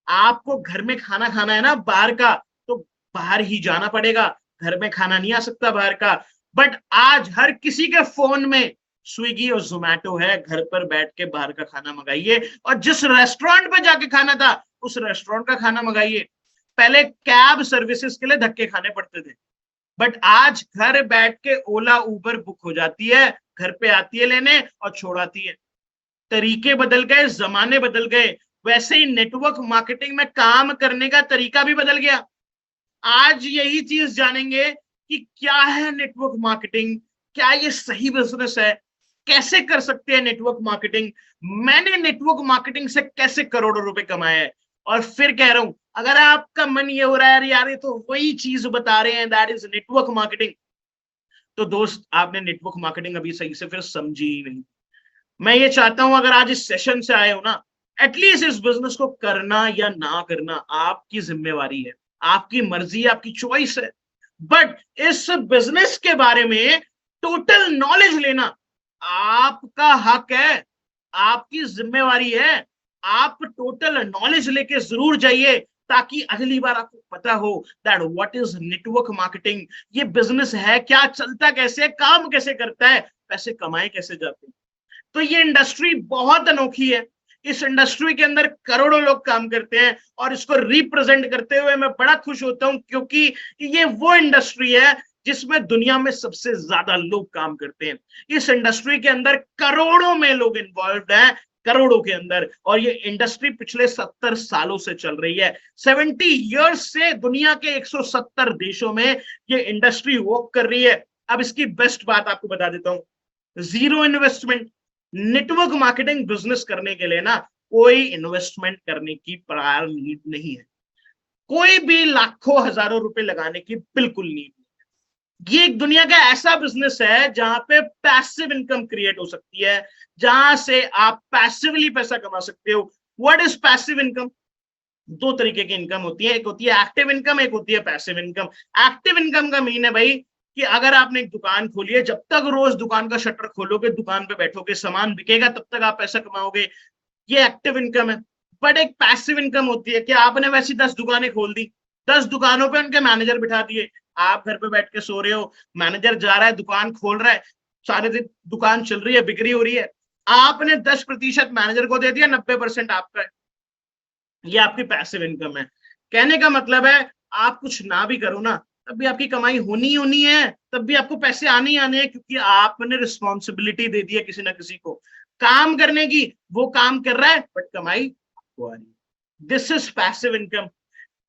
आपको घर में खाना खाना है ना बाहर का, तो बाहर ही जाना पड़ेगा, घर में खाना नहीं आ सकता बाहर का। बट आज हर किसी के फोन में स्विगी और जोमैटो है, घर पर बैठ के बाहर का खाना मंगाइए और जिस रेस्टोरेंट पे जाके खाना था उस रेस्टोरेंट का खाना मंगाइए। पहले कैब सर्विसेज के लिए धक्के खाने पड़ते थे, बट आज घर बैठ के ओला उबर बुक हो जाती है, घर पे आती है लेने और छोड़ाती है। तरीके बदल गए, जमाने बदल गए, वैसे ही नेटवर्क मार्केटिंग में काम करने का तरीका भी बदल गया। आज यही चीज जानेंगे कि क्या है नेटवर्क मार्केटिंग, क्या ये सही बिजनेस है, कैसे कर सकते हैं नेटवर्क मार्केटिंग, मैंने नेटवर्क मार्केटिंग से कैसे करोड़ों रुपए कमाए हैं। और फिर कह रहा हूं, अगर आपका मन ये हो रहा है यार ये तो वही चीज बता रहे हैं, दैट इज नेटवर्क मार्केटिंग, तो दोस्त आपने नेटवर्क मार्केटिंग अभी सही से फिर समझी ही नहीं। मैं ये चाहता हूं अगर आज इस सेशन से आए हो ना, एटलीस्ट इस बिजनेस को करना या ना करना आपकी जिम्मेवारी है, आपकी मर्जी, आपकी चॉइस है, बट इस बिजनेस के बारे में टोटल नॉलेज लेना आपका हक है, आपकी जिम्मेवारी है। आप टोटल नॉलेज लेके जरूर जाइए ताकि अगली बार आपको पता हो that what is network marketing, ये बिजनेस है क्या, चलता कैसे, काम कैसे करता है, पैसे कमाए कैसे जाते हैं। तो ये इंडस्ट्री बहुत अनोखी है, इस इंडस्ट्री के अंदर करोड़ों लोग काम करते हैं और इसको रिप्रेजेंट करते हुए मैं बड़ा खुश होता हूं, क्योंकि ये वो इंडस्ट्री है जिसमें दुनिया में सबसे ज्यादा लोग काम करते हैं। इस इंडस्ट्री के अंदर करोड़ों में लोग इन्वॉल्व हैं, करोड़ों के अंदर, और ये इंडस्ट्री पिछले 70 सालों से चल रही है। 70 इयर्स से दुनिया के 170 देशों में ये इंडस्ट्री वर्क कर रही है। अब इसकी बेस्ट बात आपको बता देता हूं, zero investment. Network marketing business करने के लिए ना कोई इन्वेस्टमेंट करने की प्रायर नीड नहीं है, कोई भी लाखों हजारों रुपए लगाने की बिल्कुल नीड नहीं। ये एक दुनिया का ऐसा बिजनेस है जहां पे पैसिव इनकम क्रिएट हो सकती है, जहां से आप पैसिवली पैसा कमा सकते हो। What is passive income? दो तरीके की इनकम होती है, एक होती है एक्टिव इनकम, एक होती है पैसिव इनकम। एक्टिव इनकम का मीन है भाई कि अगर आपने एक दुकान खोली है, जब तक रोज दुकान का शटर खोलोगे, दुकान पे बैठोगे, सामान बिकेगा, तब तक आप पैसा कमाओगे, ये एक्टिव इनकम है। बट एक पैसिव इनकम होती है कि आपने वैसी 10 दुकानें खोल दी, 10 दुकानों पे उनके मैनेजर बिठा दिए, आप घर पे बैठ के सो रहे हो, मैनेजर जा रहा है दुकान खोल रहा है, सारे दिन दुकान चल रही है, बिक्री हो रही है, आपने 10% मैनेजर को दे दिया, 90% आपका है। ये आपकी पैसिव इनकम है। कहने का मतलब है आप कुछ ना भी करो ना, तब भी आपकी कमाई होनी है, तब भी आपको पैसे आने ही आने हैं, क्योंकि आपने रिस्पॉन्सिबिलिटी दे दी है किसी ना किसी को काम करने की। वो काम कर रहा है बट कमाई आपको आ रही है। This is passive income.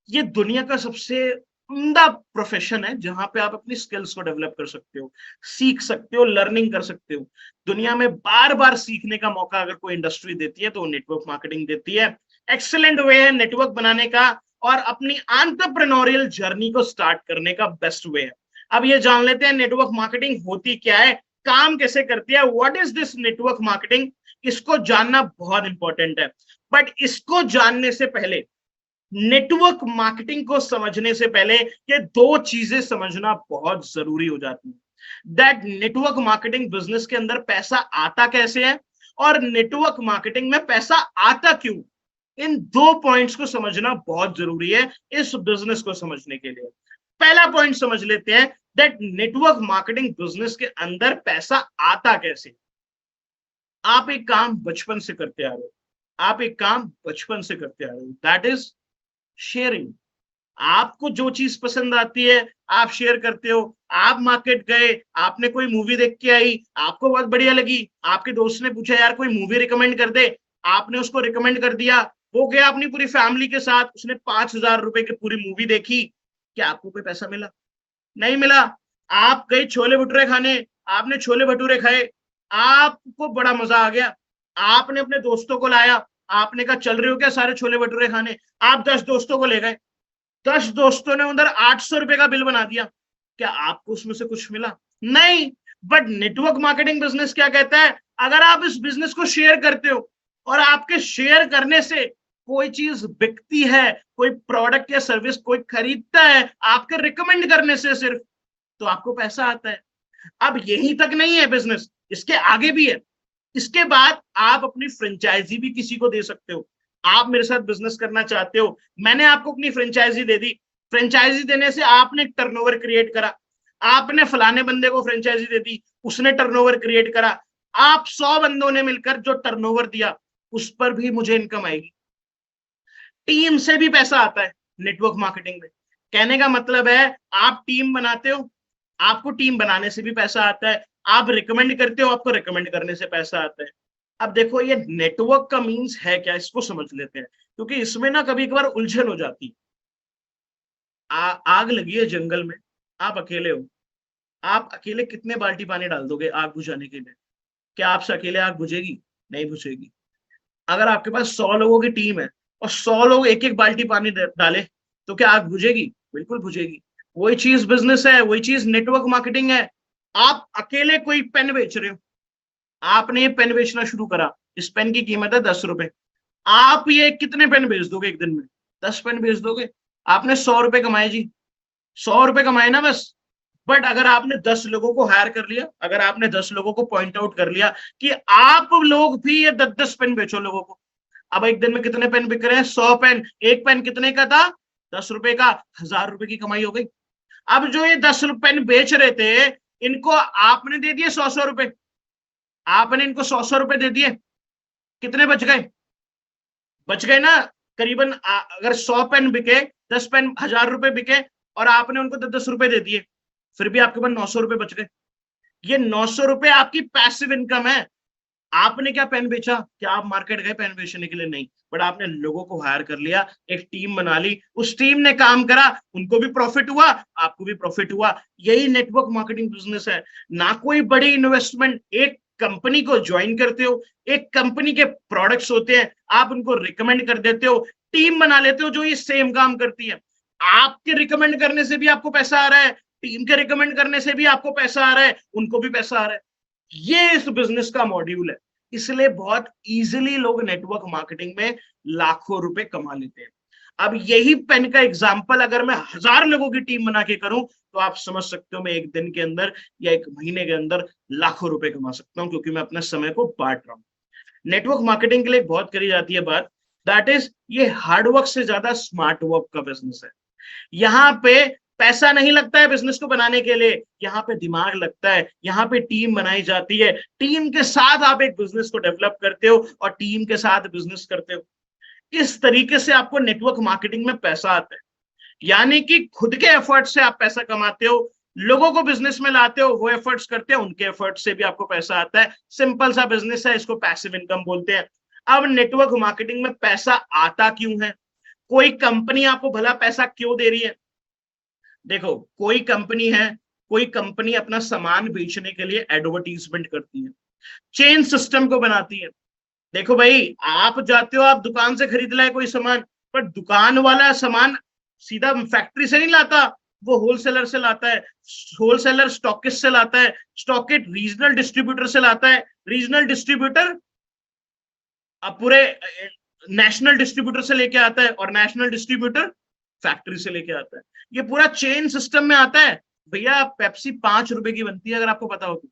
ये दुनिया का सबसे उम्दा प्रोफेशन है जहां पे आप अपनी स्किल्स को डेवलप कर सकते हो, सीख सकते हो, लर्निंग कर सकते हो। दुनिया में बार बार सीखने का मौका अगर कोई इंडस्ट्री देती है तो नेटवर्क मार्केटिंग देती है। एक्सेलेंट वे है नेटवर्क बनाने का और अपनी एंटरप्रेन्योरियल जर्नी को स्टार्ट करने का बेस्ट वे है। अब ये जान लेते हैं नेटवर्क मार्केटिंग होती क्या है, काम कैसे करती है, what is this network marketing. इसको जानना बहुत इंपॉर्टेंट है। बट इसको जानने से पहले, नेटवर्क मार्केटिंग को समझने से पहले, ये दो चीजें समझना बहुत जरूरी हो जाती है। दैट नेटवर्क मार्केटिंग बिजनेस के अंदर पैसा आता कैसे है और नेटवर्क मार्केटिंग में पैसा आता क्यों। इन दो पॉइंट्स को समझना बहुत जरूरी है इस बिजनेस को समझने के लिए। पहला पॉइंट समझ लेते हैं, दैट नेटवर्क मार्केटिंग बिजनेस के अंदर पैसा आता कैसे। आप एक काम बचपन से करते आ रहे हो, आप एक काम बचपन से करते आ रहे हो, दैट इज शेयरिंग। आपको जो चीज पसंद आती है आप शेयर करते हो। आप मार्केट गए, आपने कोई मूवी देख के आई, आपको बहुत बढ़िया लगी, आपके दोस्त ने पूछा यार कोई मूवी रिकमेंड कर दे, आपने उसको रिकमेंड कर दिया, वो गया अपनी पूरी फैमिली के साथ, उसने 5,000 रुपए की पूरी मूवी देखी। क्या आपको कोई पैसा मिला? नहीं मिला। आप गए छोले भटूरे खाने, आपने छोले भटूरे खाए, आपको बड़ा मजा आ गया, आपने अपने दोस्तों को लाया, आपने कहा चल रहे हो क्या सारे छोले भटूरे खाने, आप 10 दोस्तों को ले गए, 10 दोस्तों ने उधर 800 रुपए का बिल बना दिया। क्या आपको उसमें से कुछ मिला? नहीं। बट नेटवर्क मार्केटिंग बिजनेस क्या कहता है, अगर आप इस बिजनेस को शेयर करते हो और आपके शेयर करने से कोई चीज बिकती है, कोई प्रोडक्ट या सर्विस कोई खरीदता है आपके रिकमेंड करने से सिर्फ, तो आपको पैसा आता है। अब यही तक नहीं है बिजनेस, इसके आगे भी है। इसके बाद आप अपनी फ्रेंचाइजी भी किसी को दे सकते हो। आप मेरे साथ बिजनेस करना चाहते हो, मैंने आपको अपनी फ्रेंचाइजी दे दी, फ्रेंचाइजी देने से आपने एक टर्नओवर क्रिएट करा, आपने फलाने बंदे को फ्रेंचाइजी दे दी, उसने टर्नओवर क्रिएट करा, आप 100 बंदों ने मिलकर जो टर्नओवर दिया उस पर भी मुझे इनकम आएगी। टीम से भी पैसा आता है नेटवर्क मार्केटिंग में। कहने का मतलब है आप टीम बनाते हो, आपको टीम बनाने से भी पैसा आता है, आप रिकमेंड करते हो, आपको रिकमेंड करने से पैसा आता है। अब देखो ये नेटवर्क का मीन्स है क्या, इसको समझ लेते हैं, क्योंकि इसमें ना कभी कभार उलझन हो जाती है। आग लगी है जंगल में, आप अकेले हो, आप अकेले कितने बाल्टी पानी डाल दोगे आग बुझाने के लिए? क्या आपसे अकेले आग बुझेगी? नहीं बुझेगी। अगर आपके पास 100 लोगों की टीम है और 100 लोग एक एक बाल्टी पानी डाले तो क्या आग बुझेगी? बिल्कुल बुझेगी। वही चीज बिजनेस है, वही चीज नेटवर्क मार्केटिंग है। आप अकेले कोई पेन बेच रहे हो, आपने ये पेन बेचना शुरू करा, इस पेन की कीमत है 10 रुपए, आप ये कितने पेन बेच दोगे एक दिन में? 10 पेन बेच दोगे, आपने 100 रुपए कमाए जी, 100 रुपए कमाए ना बस। बट अगर आपने 10 लोगों को हायर कर लिया, अगर आपने 10 लोगों को पॉइंट आउट कर लिया कि आप लोग भी ये 10-10 पेन बेचो लोगों को, अब एक दिन में कितने पेन बिक रहे हैं? 100 पेन। एक पेन कितने का था? 10 रुपए का, 1000 रुपए की कमाई हो गई। अब जो ये 10 पेन बेच रहे थे, इनको आपने दे दिए 100-100 रुपए, आपने इनको 100-100 रुपए दे दिए, कितने बच गए? बच गए ना करीबन, अगर 100 पेन बिके, 10 पेन 1000 रुपए बिके और आपने उनको 10-10 रुपए दे दिए, फिर भी आपके पास 900 रुपए बच गए। ये 900 रुपए आपकी पैसिव इनकम है। आपने क्या पेन बेचा? क्या आप मार्केट गए पेन बेचने के लिए? नहीं। बट आपने लोगों को हायर कर लिया, एक टीम बना ली, उस टीम ने काम करा, उनको भी प्रॉफिट हुआ, आपको भी प्रॉफिट हुआ। यही नेटवर्क मार्केटिंग बिजनेस है। ना कोई बड़ी इन्वेस्टमेंट, एक कंपनी को ज्वाइन करते हो, एक कंपनी के प्रोडक्ट्स होते हैं, आप उनको रिकमेंड कर देते हो, टीम बना लेते हो जो ये सेम काम करती है। आपके रिकमेंड करने से भी आपको पैसा आ रहा है, टीम के रिकमेंड करने से भी आपको पैसा आ रहा है, उनको भी पैसा आ रहा है। ये इस बिजनेस का मॉड्यूल है। इसलिए बहुत इजीली लोग नेटवर्क मार्केटिंग में लाखों रुपए कमा लेते हैं। अब यही पेन का एग्जांपल अगर मैं 1000 लोगों की टीम बना के करूं तो आप समझ सकते हो मैं एक दिन के अंदर या एक महीने के अंदर लाखों रुपए कमा सकता हूं, क्योंकि मैं अपने समय को बांट रहा हूं। नेटवर्क मार्केटिंग के लिए बहुत करी जाती है बात, दैट इज ये हार्डवर्क से ज्यादा स्मार्ट वर्क का बिजनेस है। यहाँ पे पैसा नहीं लगता है बिजनेस को बनाने के लिए, यहाँ पे दिमाग लगता है, यहाँ पे टीम बनाई जाती है, टीम के साथ आप एक बिजनेस को डेवलप करते हो और टीम के साथ बिजनेस करते हो। इस तरीके से आपको नेटवर्क मार्केटिंग में पैसा आता है, यानी कि खुद के एफर्ट से आप पैसा कमाते हो, लोगों को बिजनेस में लाते हो, वो एफर्ट्स करते हैं, उनके एफर्ट से भी आपको पैसा आता है। सिंपल सा बिजनेस है, इसको पैसिव इनकम बोलते हैं। अब नेटवर्क मार्केटिंग में पैसा आता क्यों है? कोई कंपनी आपको भला पैसा क्यों दे रही है? देखो, कोई कंपनी अपना सामान बेचने के लिए एडवर्टीजमेंट करती है, चेन सिस्टम को बनाती है। देखो भाई, आप जाते हो, आप दुकान से खरीद लाए कोई सामान, पर दुकान वाला सामान सीधा फैक्ट्री से नहीं लाता, वो होलसेलर से लाता है, होलसेलर स्टॉकिस्ट से लाता है, स्टॉकिस्ट रीजनल डिस्ट्रीब्यूटर से लाता है, रीजनल डिस्ट्रीब्यूटर अब पूरे नेशनल डिस्ट्रीब्यूटर से लेके आता है, और नेशनल डिस्ट्रीब्यूटर फैक्ट्री से लेके आता है। ये पूरा चेन सिस्टम में आता है। भैया, पेप्सी 5 रुपए की बनती है, अगर आपको पता हो तो।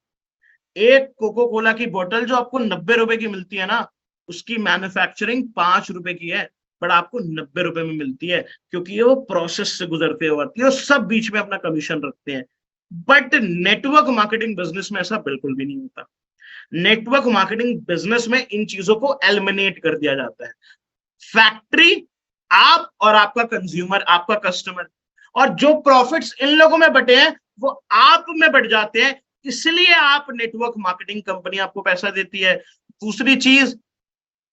एक कोको कोला की बोतल जो आपको 90 रुपए की मिलती है ना, उसकी मैन्युफैक्चरिंग 5 रुपए की है, पर आपको 90 रुपए में मिलती है, क्योंकि ये वो प्रोसेस से गुजरते हुए आती है, और सब बीच में अपना कमीशन रखते हैं। बट नेटवर्क मार्केटिंग बिजनेस में ऐसा बिल्कुल भी नहीं होता। नेटवर्क मार्केटिंग बिजनेस में इन चीजों को एलिमिनेट कर दिया जाता है। फैक्ट्री, आप और आपका कंज्यूमर, आपका कस्टमर, और जो प्रॉफिट्स इन लोगों में बटे हैं वो आप में बढ़ जाते हैं, इसलिए आप नेटवर्क मार्केटिंग कंपनी आपको पैसा देती है। दूसरी चीज,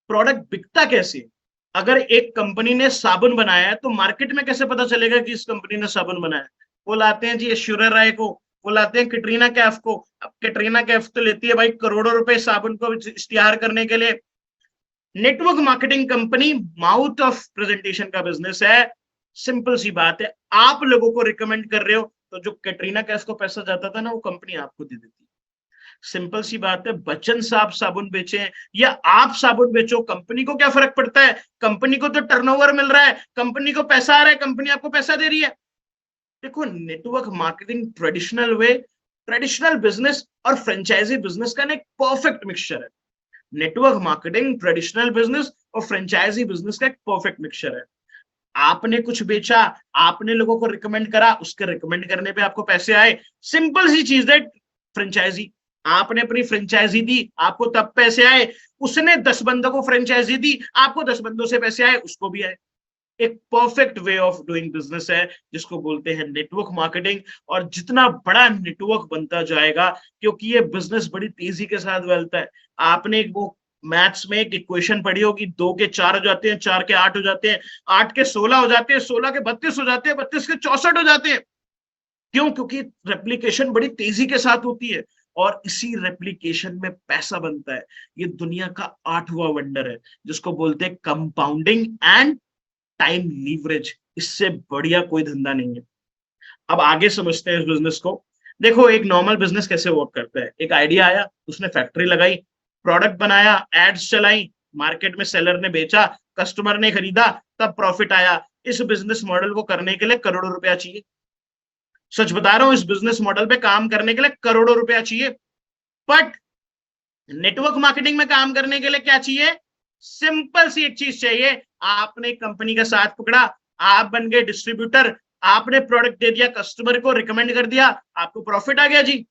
प्रोडक्ट बिकता कैसे? अगर एक कंपनी ने साबुन बनाया है तो मार्केट में कैसे पता चलेगा कि इस कंपनी ने साबुन बनाया है? वो लाते हैं जी ऐश्वर्या राय को, वो लाते हैं कैटरीना कैफ को। अब कैटरीना कैफ तो लेती है भाई करोड़ों रुपए साबुन को इश्तिहार करने के लिए। Network marketing company mouth of presentation का बिजनेस है। सिंपल सी बात है, आप लोगों को रिकमेंड कर रहे हो तो जो कैटरीना कैफ को पैसा जाता था ना, वो कंपनी आपको दे देती है। सिंपल सी बात है, बच्चन साहब साबुन बेचे या आप साबुन बेचो, कंपनी को क्या फर्क पड़ता है? कंपनी को तो टर्नओवर मिल रहा है, कंपनी को पैसा आ रहा है, कंपनी आपको पैसा दे रही है। देखो, network marketing traditional way, traditional business और फ्रेंचाइजी बिजनेस का एक परफेक्ट मिक्सचर है। नेटवर्क मार्केटिंग ट्रेडिशनल बिजनेस और फ्रेंचाइजी बिजनेस का एक परफेक्ट मिक्सचर है। आपने कुछ बेचा, आपने लोगों को रिकमेंड करा, उसके रिकमेंड करने पे आपको पैसे आए। सिंपल सी चीज है फ्रेंचाइजी। आपने अपनी फ्रेंचाइजी दी, आपको तब पैसे आए। उसने 10 बंदों को फ्रेंचाइजी दी, आपको 10 बंदों से पैसे आए, उसको भी आए। एक perfect way of doing business है जिसको बोलते हैं नेटवर्क मार्केटिंग। और जितना बड़ा नेटवर्क बनता जाएगा, क्योंकि ये बिजनेस बड़ी तेजी के साथ फैलता है। आपने एक वो मैथ्स में एक इक्वेशन पढ़ी होगी, 2 के 4 हो जाते हैं, 4 के 8 हो जाते हैं, 8 के 16 हो जाते हैं, 16 के 32 हो जाते हैं, 32 के 64 हो जाते हैं। क्यों? क्योंकि रेप्लिकेशन बड़ी तेजी के साथ होती है और इसी रेप्लिकेशन में पैसा बनता है। ये दुनिया का 8वां वंडर है जिसको बोलते हैं कंपाउंडिंग एंड टाइम लीवरेज। इससे बढ़िया कोई धंधा नहीं है। अब आगे समझते हैं इस बिजनेस को। देखो, एक नॉर्मल बिजनेस कैसे वर्क करता है। एक आइडिया आया, उसने फैक्ट्री लगाई, प्रोडक्ट बनाया, एड्स चलाई, मार्केट में सेलर ने बेचा, कस्टमर ने खरीदा, तब प्रॉफिट आया। इस बिजनेस मॉडल को करने के लिए करोड़ों रुपया चाहिए। सच बता रहा हूं, इस बिजनेस मॉडल पे काम करने के लिए करोड़ों रुपया चाहिए। बट नेटवर्क मार्केटिंग में काम करने के लिए क्या चाहिए? सिंपल सी एक चीज चाहिए। आपने कंपनी का साथ पकड़ा, आप बन गए डिस्ट्रीब्यूटर, आपने प्रोडक्ट दे दिया, कस्टमर को रिकमेंड कर दिया, आपको प्रॉफिट आ गया जी।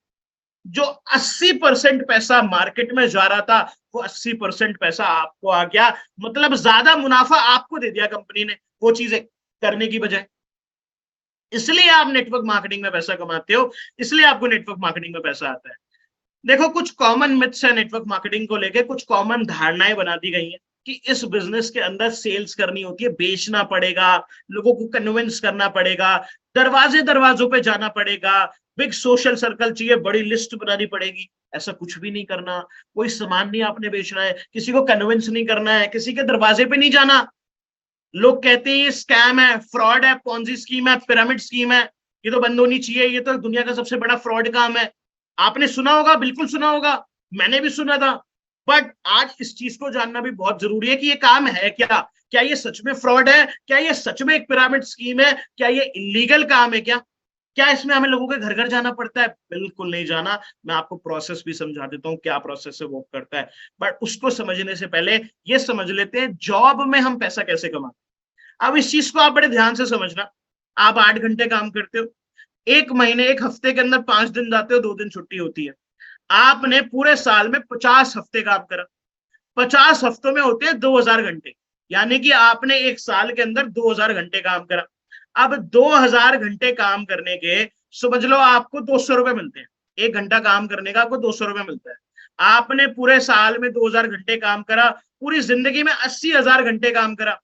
जो 80% पैसा मार्केट में जा रहा था, वो 80% पैसा आपको आ गया। मतलब ज्यादा मुनाफा आपको दे दिया कंपनी ने वो चीजें करने की बजाय। इसलिए आप नेटवर्क मार्केटिंग में पैसा कमाते हो, इसलिए आपको नेटवर्क मार्केटिंग में पैसा आता है। देखो, कुछ कॉमन मिथ्स है नेटवर्क मार्केटिंग को लेके, कुछ कॉमन धारणाएं बना दी गई हैं कि इस बिजनेस के अंदर सेल्स करनी होती है, बेचना पड़ेगा, लोगों को कन्विंस करना पड़ेगा, दरवाजे दरवाजों पे जाना पड़ेगा, बिग सोशल सर्कल चाहिए, बड़ी लिस्ट बनानी पड़ेगी। ऐसा कुछ भी नहीं करना। कोई सामान नहीं आपने बेचना है, किसी को कन्विंस नहीं करना है, किसी के दरवाजे पे नहीं जाना। लोग कहते हैं ये स्कैम है, फ्रॉड है, पॉन्जी स्कीम है, पिरामिड स्कीम है, ये तो बंद होनी चाहिए, ये तो दुनिया का सबसे बड़ा फ्रॉड काम है। आपने सुना होगा, बिल्कुल सुना होगा, मैंने भी सुना था। बट आज इस चीज को जानना भी बहुत जरूरी है कि ये काम है क्या, क्या ये सच में फ्रॉड है, क्या ये सच में एक पिरामिड स्कीम है, क्या ये इलीगल काम है, क्या इसमें हमें लोगों के घर घर जाना पड़ता है? बिल्कुल नहीं जाना। मैं आपको प्रोसेस भी समझा देता हूँ क्या प्रोसेस से वर्क करता है। बट उसको समझने से पहले ये समझ लेते हैं जॉब में हम पैसा कैसे कमाते हैं। अब इस चीज को आप बड़े ध्यान से समझना। आप 8 घंटे काम करते हो, एक महीने, एक हफ्ते के अंदर 5 दिन जाते हो, 2 दिन छुट्टी होती है। आपने पूरे साल में 50 हफ्ते काम करा, 50 हफ्तों में होते हैं 2000 घंटे, यानी कि आपने एक साल के अंदर 2000 घंटे काम करा। अब 2000 घंटे काम करने के समझ लो आपको 200 रुपए मिलते हैं। 1 घंटा काम करने का आपको 200 रुपए मिलता है। आपने पूरे साल में 2000 घंटे काम करा, पूरी जिंदगी में 80,000 घंटे काम करा।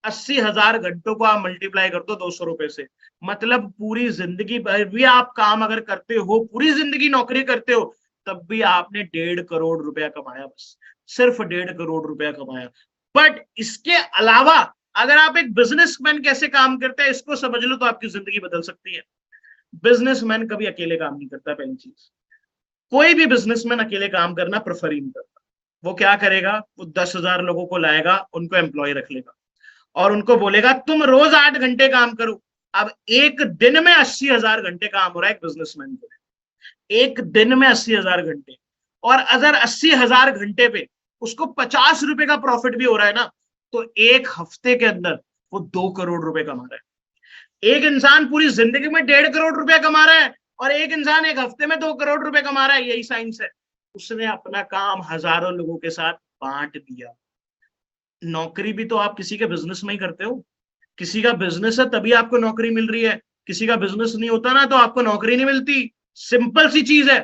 80,000 घंटों को आप मल्टीप्लाई कर दो 200 रुपए से, मतलब पूरी जिंदगी भर भी आप काम अगर करते हो, पूरी जिंदगी नौकरी करते हो, तब भी आपने 1.5 करोड़ रुपया कमाया, बस सिर्फ 1.5 करोड़ रुपया कमाया। बट इसके अलावा अगर आप एक बिजनेसमैन कैसे काम करते हैं इसको समझ लो तो आपकी जिंदगी बदल सकती है। बिजनेसमैन कभी अकेले काम नहीं करता। पहली चीज, कोई भी बिजनेसमैन अकेले काम करना प्रेफर ही नहीं करता। वो क्या करेगा, वो 10,000 लोगों को लाएगा, उनको एम्प्लॉय रख लेगा और उनको बोलेगा तुम रोज 8 घंटे काम करो। अब एक दिन में 80,000 घंटे काम हो रहा है एक बिजनेसमैन को, एक दिन में 80,000 घंटे। और अगर 80,000 घंटे पे उसको 50 रुपए का प्रॉफिट भी हो रहा है ना, तो एक हफ्ते के अंदर वो 2 करोड़ रुपए कमा रहा है। एक इंसान पूरी जिंदगी में 1.5 करोड़ रुपया कमा रहा है और एक इंसान एक हफ्ते में 2 करोड़ रुपए कमा रहा है। यही साइंस है। उसने अपना काम हजारों लोगों के साथ बांट दिया। नौकरी भी तो आप किसी के बिजनेस में ही करते हो। किसी का बिजनेस है तभी आपको नौकरी मिल रही है, किसी का बिजनेस नहीं होता ना तो आपको नौकरी नहीं मिलती। सिंपल सी चीज है।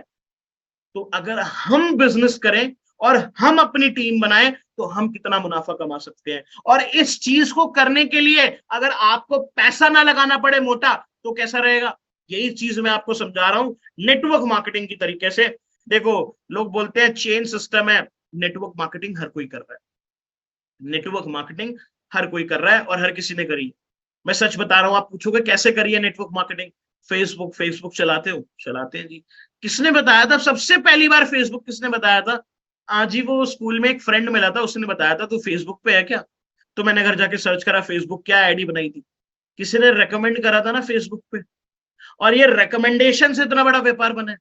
तो अगर हम बिजनेस करें और हम अपनी टीम बनाएं तो हम कितना मुनाफा कमा सकते हैं। और इस चीज को करने के लिए अगर आपको पैसा ना लगाना पड़े मोटा, तो कैसा रहेगा? यही चीज मैं आपको समझा रहा हूं नेटवर्क मार्केटिंग की तरीके से। देखो, लोग बोलते हैं चेन सिस्टम है, नेटवर्क मार्केटिंग हर कोई कर रहा है। नेटवर्क मार्केटिंग हर कोई कर रहा है और हर किसी ने करी। मैं सच बता रहा हूं। आप पूछोगे कैसे करी है नेटवर्क मार्केटिंग? फेसबुक चलाते हो? चलाते हैं जी। किसने बताया था? सबसे पहली बार फेसबुक किसने बताया था? आज ही वो स्कूल में एक फ्रेंड मिला था, उसने बताया था तू फेसबुक पे है क्या? तो मैंने घर जाके सर्च करा फेसबुक क्या, आईडी बनाई थी। किसी ने रेकमेंड करा था ना फेसबुक पे। और ये रेकमेंडेशन से इतना बड़ा व्यापार बना है।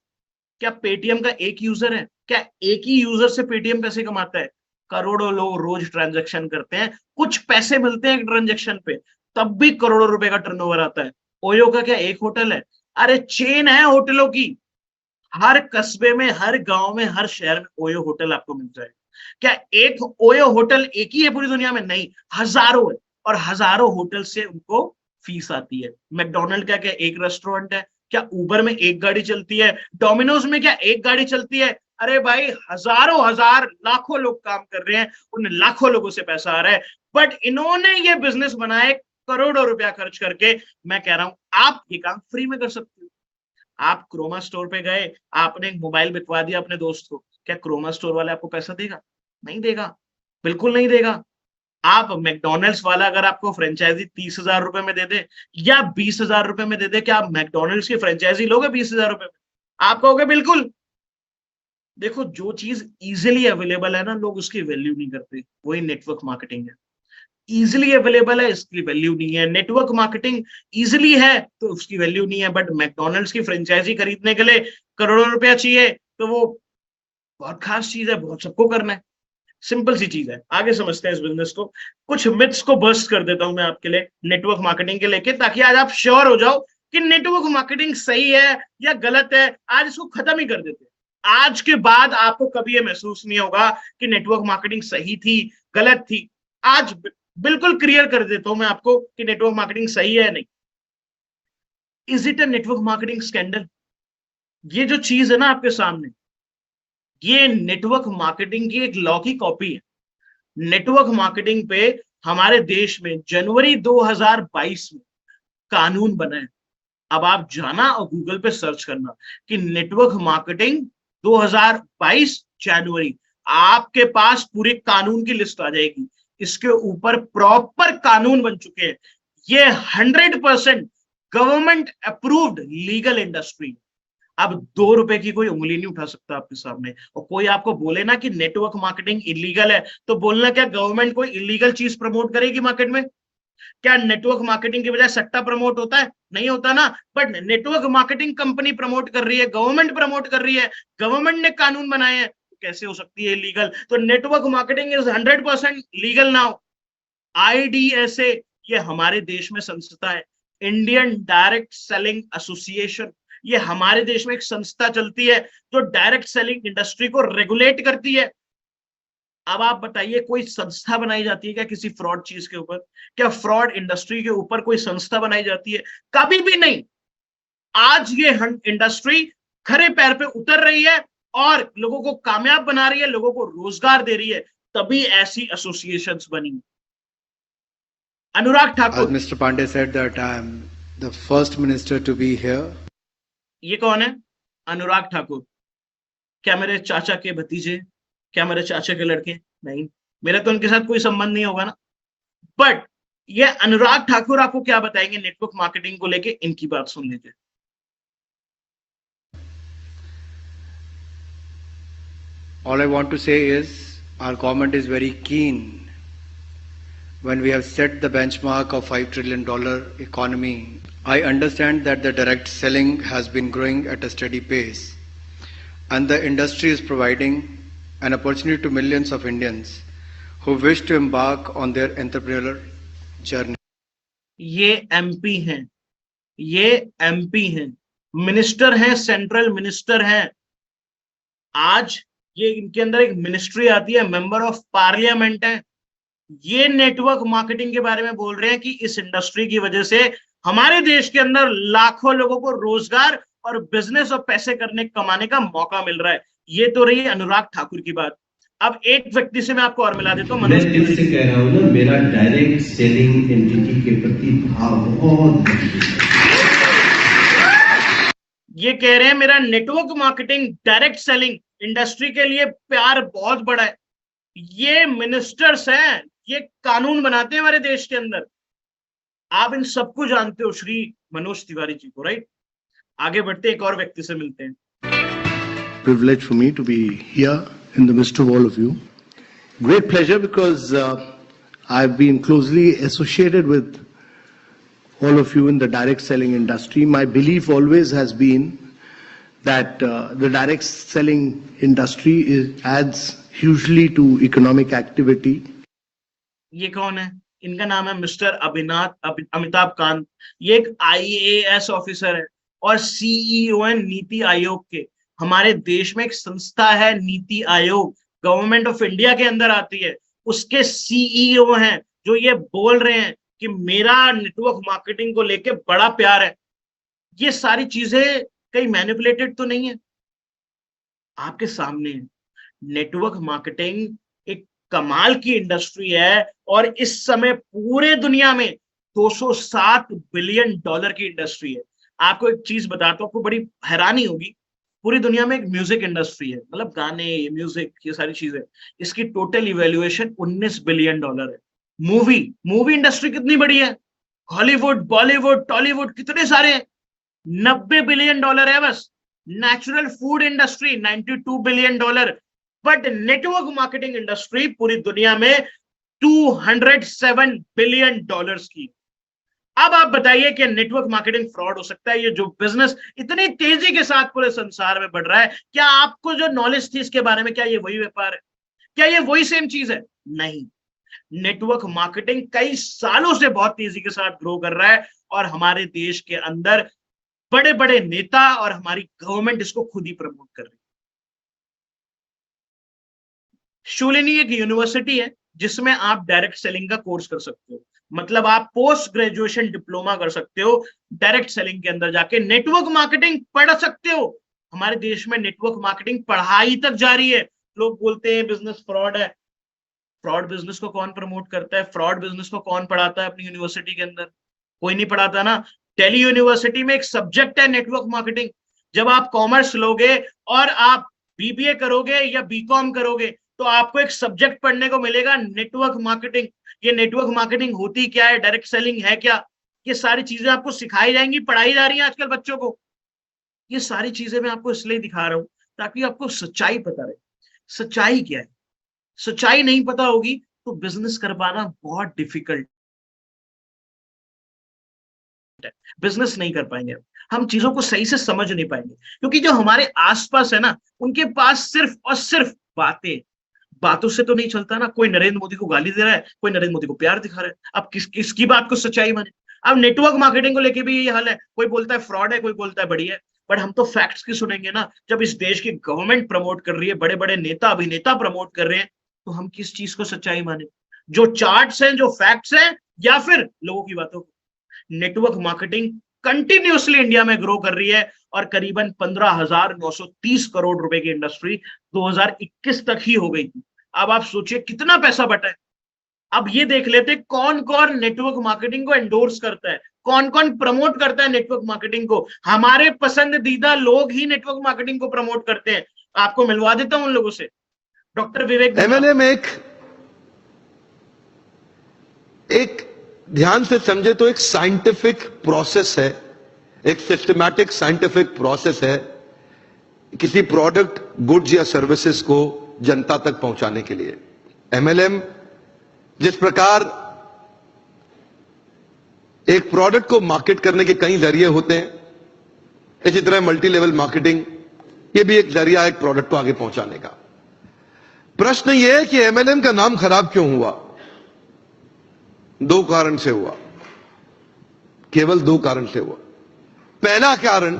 क्या पेटीएम का एक यूजर है? क्या एक ही यूजर से पेटीएम पैसे कमाता है? करोड़ों लोग रोज ट्रांजैक्शन करते हैं, कुछ पैसे मिलते हैं ट्रांजैक्शन पे, तब भी करोड़ों रुपए का टर्नओवर आता है। ओयो का क्या एक होटल है? अरे चेन है होटलों की। हर कस्बे में, हर गांव में, हर शहर में ओयो होटल आपको मिल जाएगा। क्या एक ओयो होटल एक ही है पूरी दुनिया में? नहीं, हजारों है। और हजारों होटल से उनको फीस आती है। मैकडोनल्ड का क्या एक रेस्टोरेंट है? क्या उबर में एक गाड़ी चलती है? डोमिनोज में क्या एक गाड़ी चलती है? अरे भाई, हजारों हजार लाखों लोग काम कर रहे हैं, उन लाखों लोगों से पैसा आ रहा है। बट इन्होंने ये बिजनेस बनाए करोड़ों रुपया खर्च करके। मैं कह रहा हूं आप ये काम फ्री में कर सकते हो। आप क्रोमा स्टोर पे गए, आपने एक मोबाइल बिकवा दिया अपने दोस्त को, क्या क्रोमा स्टोर वाले आपको पैसा देगा? नहीं देगा, बिल्कुल नहीं देगा। आप मैकडोनल्ड्स वाला अगर आपको फ्रेंचाइजी 30,000 रुपए में दे दे या 20,000 रुपए में दे दे, क्या आप मैकडोनल्ड्स की फ्रेंचाइजी लोगे 20,000 रुपए में? आप कहोगे बिल्कुल। देखो, जो चीज इजिली अवेलेबल है ना, लोग उसकी वैल्यू नहीं करते। वही नेटवर्क मार्केटिंग है। इजिली अवेलेबल है, इसकी वैल्यू नहीं है। नेटवर्क मार्केटिंग इजिली है तो उसकी वैल्यू नहीं है। बट मैकडोनल्ड्स की फ्रेंचाइजी खरीदने के लिए करोड़ों रुपया चाहिए, तो वो बहुत खास चीज है, बहुत सबको करना है। सिंपल सी चीज है। आगे समझते हैं इस बिजनेस को। कुछ मिथ्स को बस्ट कर देता हूं मैं आपके लिए नेटवर्क मार्केटिंग के लेके, ताकि आज आप श्योर हो जाओ कि नेटवर्क मार्केटिंग सही है या गलत है। आज इसको खत्म ही कर देते हैं। आज के बाद आपको कभी ये महसूस नहीं होगा कि नेटवर्क मार्केटिंग सही थी, गलत थी। आज बिल्कुल क्लियर कर देता हूं मैं आपको कि नेटवर्क मार्केटिंग सही है या नहीं। Is it a network marketing scandal? ये जो चीज है ना आपके सामने, ये नेटवर्क मार्केटिंग की एक लॉ की कॉपी है। नेटवर्क मार्केटिंग पे हमारे देश में जनवरी 2022 में कानून बना है। अब आप जाना और गूगल पे सर्च करना कि नेटवर्क मार्केटिंग 2022 जनवरी, आपके पास पूरे कानून की लिस्ट आ जाएगी। इसके ऊपर प्रॉपर कानून बन चुके हैं। ये 100% गवर्नमेंट अप्रूव्ड लीगल इंडस्ट्री। अब 2 रुपए की कोई उंगली नहीं उठा सकता आपके सामने। और कोई आपको बोले ना कि नेटवर्क मार्केटिंग इलीगल है, तो बोलना क्या गवर्नमेंट कोई इलीगल चीज प्रमोट करेगी मार्केट में? क्या नेटवर्क मार्केटिंग की बजाय सट्टा प्रमोट होता है? नहीं होता ना। But network marketing company promote कर रही है, गवर्नमेंट प्रमोट कर रही है, गवर्नमेंट ने कानून बनाए हैं, तो कैसे हो सकती है इलीगल? तो network marketing is 100% legal now. IDSA ये हमारे देश में संस्था है, इंडियन डायरेक्ट सेलिंग एसोसिएशन। ये हमारे देश में एक संस्था चलती है जो डायरेक्ट सेलिंग इंडस्ट्री को रेगुलेट करती है। अब आप बताइए, कोई संस्था बनाई जाती है क्या किसी फ्रॉड चीज के ऊपर? क्या फ्रॉड इंडस्ट्री के ऊपर कोई संस्था बनाई जाती है? कभी भी नहीं। आज ये इंडस्ट्री खरे पैर पे उतर रही है और लोगों को कामयाब बना रही है, लोगों को रोजगार दे रही है, तभी ऐसी एसोसिएशंस बनी। अनुराग
As
Thakur,
Mr. Pandey said that I am the first minister to be here.
ये कौन है? अनुराग ठाकुर। क्या मेरे चाचा के भतीजे? क्या मेरे चाचा के लड़के? नहीं, मेरा तो उनके साथ कोई संबंध नहीं होगा ना। बट ये अनुराग ठाकुर आपको क्या बताएंगे नेटवर्क मार्केटिंग को लेके? इनकी बात सुन लीजिए।
All I want to say is our government is very keen. When we have set the benchmark of $5 trillion economy, I understand that the direct selling has been growing at a steady pace, and the industry is providing an opportunity to millions of Indians who wish to embark on their entrepreneurial journey.
ये MP हैं, ये MP हैं, minister हैं, central minister हैं। आज ये इनके अंदर एक मिनिस्ट्री आती है, मेंबर ऑफ पार्लियामेंट है। ये नेटवर्क मार्केटिंग के बारे में बोल रहे हैं कि इस इंडस्ट्री की वजह से हमारे देश के अंदर लाखों लोगों को रोजगार और बिजनेस और पैसे करने कमाने का मौका मिल रहा है। ये तो रही अनुराग ठाकुर की बात। अब एक व्यक्ति से मैं आपको और मिला देता हूँ,
मैं दिल से कह रहा हूँ ना, मेरा डायरेक्ट सेलिंग एंटिटी के प्रति भाव बहुत
ये कह रहे हैं मेरा network marketing direct selling industry के लिए प्यार बहुत बड़ा है। ये मिनिस्टर्स हैं, ये कानून बनाते हैं हमारे देश के अंदर। आप इन सबको जानते हो, श्री मनोज तिवारी जी को, राइट? आगे बढ़ते एक और व्यक्ति से मिलते हैं।
Privilege for me to be here in the midst of all of you. Great pleasure because I've been closely associated with all of you in the direct selling industry. My belief always has been that the direct selling industry adds hugely to economic activity.
ये कौन है? इनका नाम है mister Amitabh Kant. ये एक IAS officer है और CEO है नीति आयोग के। हमारे देश में एक संस्था है NITI Aayog, government of India के अंदर आती है। उसके CEO हैं जो ये बोल रहे हैं कि मेरा नेटवर्क मार्केटिंग को लेके बड़ा प्यार है। ये सारी चीजें कहीं मैनिपुलेटेड तो नहीं है, आपके सामने है। नेटवर्क मार्केटिंग एक कमाल की इंडस्ट्री है और इस समय पूरे दुनिया में $207 बिलियन की इंडस्ट्री है। आपको एक चीज बताता हूँ, आपको बड़ी हैरानी होगी। पूरी दुनिया में एक म्यूजिक इंडस्ट्री है, मतलब गाने, म्यूजिक, ये सारी चीजें, इसकी टोटल इवैल्यूएशन $19 बिलियन है। मूवी इंडस्ट्री कितनी बड़ी है? हॉलीवुड, बॉलीवुड, टॉलीवुड, कितने सारे हैं? $90 बिलियन है बस। Natural food industry $92 billion. But network marketing industry पूरी दुनिया में $207 बिलियन की। अब आप बताइए कि नेटवर्क मार्केटिंग फ्रॉड हो सकता है? ये जो बिजनेस इतनी तेजी के साथ पूरे संसार में बढ़ रहा है, क्या आपको जो नॉलेज थी इसके बारे में, क्या ये वही व्यापार है? क्या ये वही सेम चीज है? नहीं। नेटवर्क मार्केटिंग कई सालों से बहुत तेजी के साथ ग्रो कर रहा है और हमारे देश के अंदर बड़े बड़े नेता और हमारी गवर्नमेंट इसको खुद ही प्रमोट कर रही है। शूलिनी एक यूनिवर्सिटी है जिसमें आप डायरेक्ट सेलिंग का कोर्स कर सकते हो, मतलब आप पोस्ट ग्रेजुएशन डिप्लोमा कर सकते हो, डायरेक्ट सेलिंग के अंदर जाके नेटवर्क मार्केटिंग पढ़ सकते हो। हमारे देश में नेटवर्क मार्केटिंग पढ़ाई तक जारी है। लोग बोलते हैं बिजनेस फ्रॉड है। फ्रॉड बिजनेस को कौन प्रमोट करता है? फ्रॉड बिजनेस को कौन पढ़ाता है अपनी यूनिवर्सिटी के अंदर? कोई नहीं पढ़ाता ना। दिल्ली यूनिवर्सिटी में एक सब्जेक्ट है नेटवर्क मार्केटिंग। जब आप कॉमर्स लोगे और आप बीबीए करोगे या बीकॉम करोगे तो आपको एक सब्जेक्ट पढ़ने को मिलेगा नेटवर्क मार्केटिंग। ये नेटवर्क मार्केटिंग होती क्या है, डायरेक्ट सेलिंग है क्या, ये सारी चीजें आपको सिखाई जाएंगी, पढ़ाई जा रही है आजकल बच्चों को। ये सारी चीजें मैं आपको इसलिए दिखा रहा हूं ताकि आपको सच्चाई पता रहे। सच्चाई क्या है? सच्चाई नहीं पता होगी तो बिजनेस कर पाना बहुत डिफिकल्ट है, बिजनेस नहीं कर पाएंगे, हम चीजों को सही से समझ नहीं पाएंगे, क्योंकि जो हमारे आसपास है ना, उनके पास सिर्फ और सिर्फ बातों से तो नहीं चलता ना। कोई नरेंद्र मोदी को गाली दे रहा है, कोई नरेंद्र मोदी को प्यार दिखा रहा है, अब किसकी बात को सच्चाई माने? अब नेटवर्क मार्केटिंग को लेके भी यही हाल है, कोई बोलता है फ्रॉड है, कोई बोलता है बढ़िया है, बट हम तो फैक्ट्स की सुनेंगे ना। जब इस देश की गवर्नमेंट प्रमोट कर रही है, बड़े बड़े नेता अभिनेता प्रमोट कर रहे हैं, तो हम किस चीज को सच्चाई माने? जो चार्ट्स हैं, जो फैक्ट्स हैं, या फिर लोगों की बातों को? नेटवर्क मार्केटिंग कंटिन्यूअसली इंडिया में ग्रो कर रही है और करीबन 15,930 करोड़ रुपए की इंडस्ट्री 2021 तक ही हो गई थी। अब आप सोचिए कितना पैसा बटा है। अब ये देख लेते कौन कौन नेटवर्क मार्केटिंग को एंडोर्स करता है, कौन कौन प्रमोट करता है नेटवर्क मार्केटिंग को। हमारे पसंदीदा लोग ही नेटवर्क मार्केटिंग को प्रमोट करते हैं। आपको मिलवा देता हूं उन लोगों से। डॉक्टर विवेक
एमएलएम एक ध्यान से समझे तो एक साइंटिफिक प्रोसेस है, एक सिस्टमैटिक साइंटिफिक प्रोसेस है किसी प्रोडक्ट, गुड्स या सर्विसेज को जनता तक पहुंचाने के लिए। एमएलएम जिस प्रकार एक प्रोडक्ट को मार्केट करने के कई जरिए होते हैं, इसी तरह मल्टी लेवल मार्केटिंग ये भी एक जरिया है एक प्रोडक्ट को आगे पहुंचाने का। प्रश्न यह है कि एमएलएम का नाम खराब क्यों हुआ? दो कारण से हुआ, केवल दो कारण से हुआ। पहला कारण,